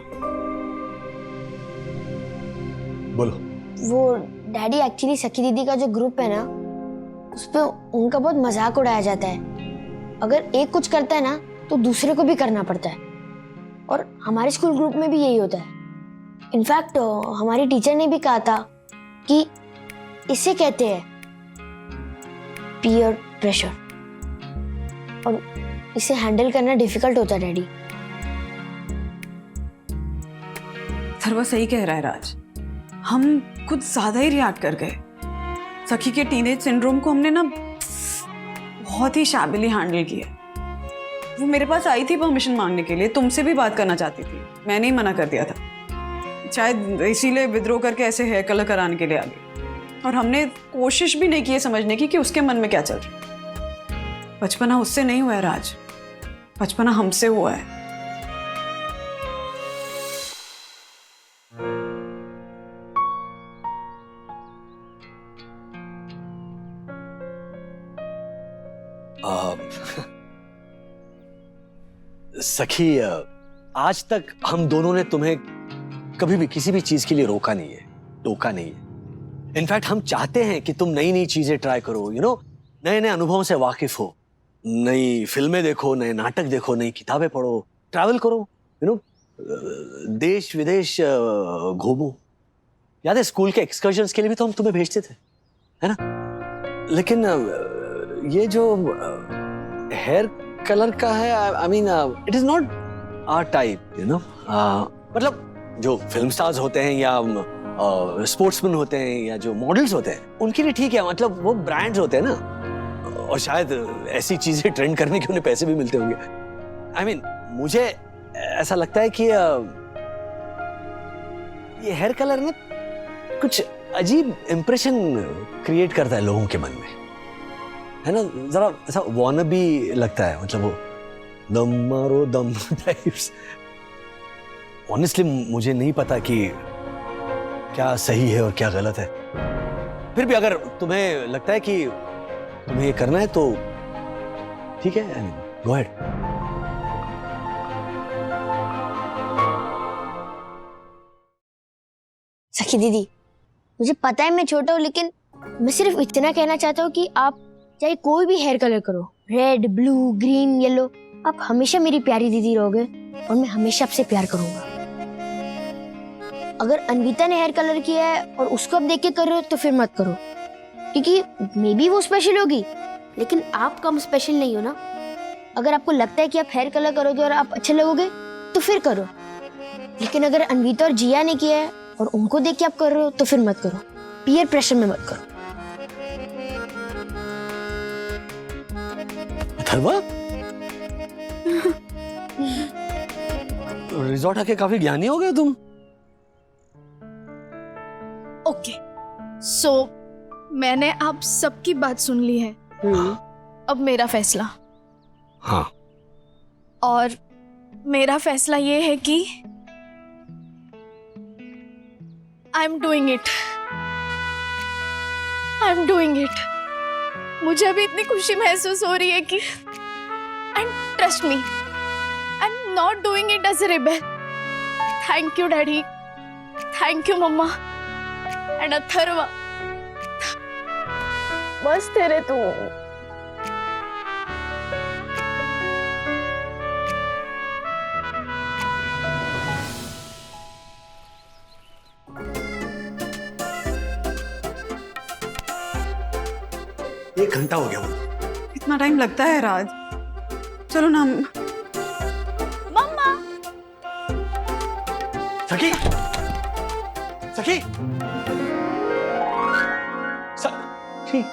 बोलो। वो डैडी एक्चुअली सखी दीदी का जो ग्रुप है ना, उस पे उनका बहुत मजाक उड़ाया जाता है। अगर एक कुछ करता है ना तो दूसरे को भी करना पड़ता है, और हमारे स्कूल ग्रुप में भी यही होता है। इनफैक्ट हमारी टीचर ने भी कहा था कि इसे कहते हैं पीयर प्रेशर, और इसे हैंडल करना डिफिकल्ट होता है डैडी। थरवा सही कह रहा है राज, हम कुछ ज्यादा ही रिएक्ट कर गए। सखी के टीनेज सिंड्रोम को हमने ना बहुत ही शैबिली हैंडल किया। वो मेरे पास आई थी परमिशन मांगने के लिए, तुमसे भी बात करना चाहती थी, मैंने ही मना कर दिया था। शायद इसीलिए विद्रोह करके ऐसे हेयर कलर कराने के लिए आ गई, और हमने कोशिश भी नहीं की समझने की कि उसके मन में क्या चल रहा है। बचपना उससे नहीं हुआ है राज, बचपना हमसे हुआ है। सखी, आज तक हम दोनों ने तुम्हें कभी भी किसी भी चीज के लिए रोका नहीं है, टोका नहीं है। इनफैक्ट हम चाहते हैं कि तुम नई नई चीजें ट्राई करो, नए नए अनुभवों से वाकिफ हो, नई फिल्में देखो, नए नाटक देखो, नई किताबें पढ़ो, ट्रैवल करो, देश विदेश घूमो। याद है स्कूल के एक्सकर्जन्स के लिए भी तो हम तुम्हें भेजते थे, है ना? लेकिन ये जो हेयर कलर का है, I mean it is not our type, मतलब जो फिल्म स्टार्स होते हैं या स्पोर्ट्समैन होते हैं या जो मॉडल्स होते हैं उनके लिए ठीक है, मतलब वो ब्रांड्स होते हैं ना, और शायद ऐसी चीजें ट्रेंड करने के उन्हें पैसे भी मिलते होंगे। आई मीन मुझे ऐसा लगता है कि ये हेयर कलर ना कुछ अजीब इंप्रेशन क्रिएट करता है लोगों के मन में। है ना, जरा ऐसा वानबी लगता है, मतलब वो दम मारो दम टाइप्स। ऑनेस्टली मुझे नहीं पता कि क्या सही है और क्या गलत है। फिर भी अगर तुम्हें लगता है कि तुम्हें ये करना है तो ठीक है, गो अहेड। सखी दीदी, मुझे पता है मैं छोटा हूँ, लेकिन मैं सिर्फ इतना कहना चाहता हूँ कि आप चाहे कोई भी हेयर कलर करो, रेड, ब्लू, ग्रीन, येलो, आप हमेशा मेरी प्यारी दीदी रहोगे और मैं हमेशा आपसे प्यार करूंगा। अगर अन्विता ने हेयर कलर किया है और उसको आप देख के कर रहे हो तो फिर मत करो, क्योंकि मे बी वो स्पेशल होगी, लेकिन आप कम स्पेशल नहीं हो ना। अगर आपको लगता है कि आप हेयर कलर करोगे और आप अच्छे लगोगे तो फिर करो, लेकिन अगर अन्विता और जिया ने किया है और उनको देख के आप कर रहे हो तो फिर मत करो, पीयर प्रेशर में मत करो। अथर्वा, रिजॉर्ट आके काफी ज्ञानी हो गए तुम। ओके, सो मैंने आप सबकी बात सुन ली है। अब मेरा फैसला। हाँ। और मेरा फैसला ये है कि I am doing it. I am doing it. मुझे अभी इतनी खुशी महसूस हो रही है कि and trust me, I am not doing it as a rebel. Thank you daddy, thank you mamma and Atharva, बस तेरे तू। एक घंटा हो गया वो। इतना टाइम लगता है राज? चलो ना। मम्मा, सखी, सखी, सखी।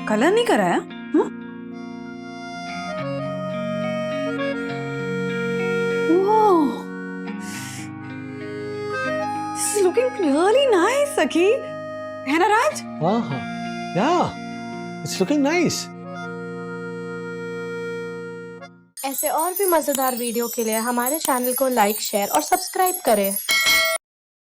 कलर नहीं कराया? Looking really nice, सखी, है ना राज? हाँ हाँ, yeah, it's looking nice. ऐसे और भी मजेदार वीडियो के लिए हमारे चैनल को लाइक, शेयर और सब्सक्राइब करें।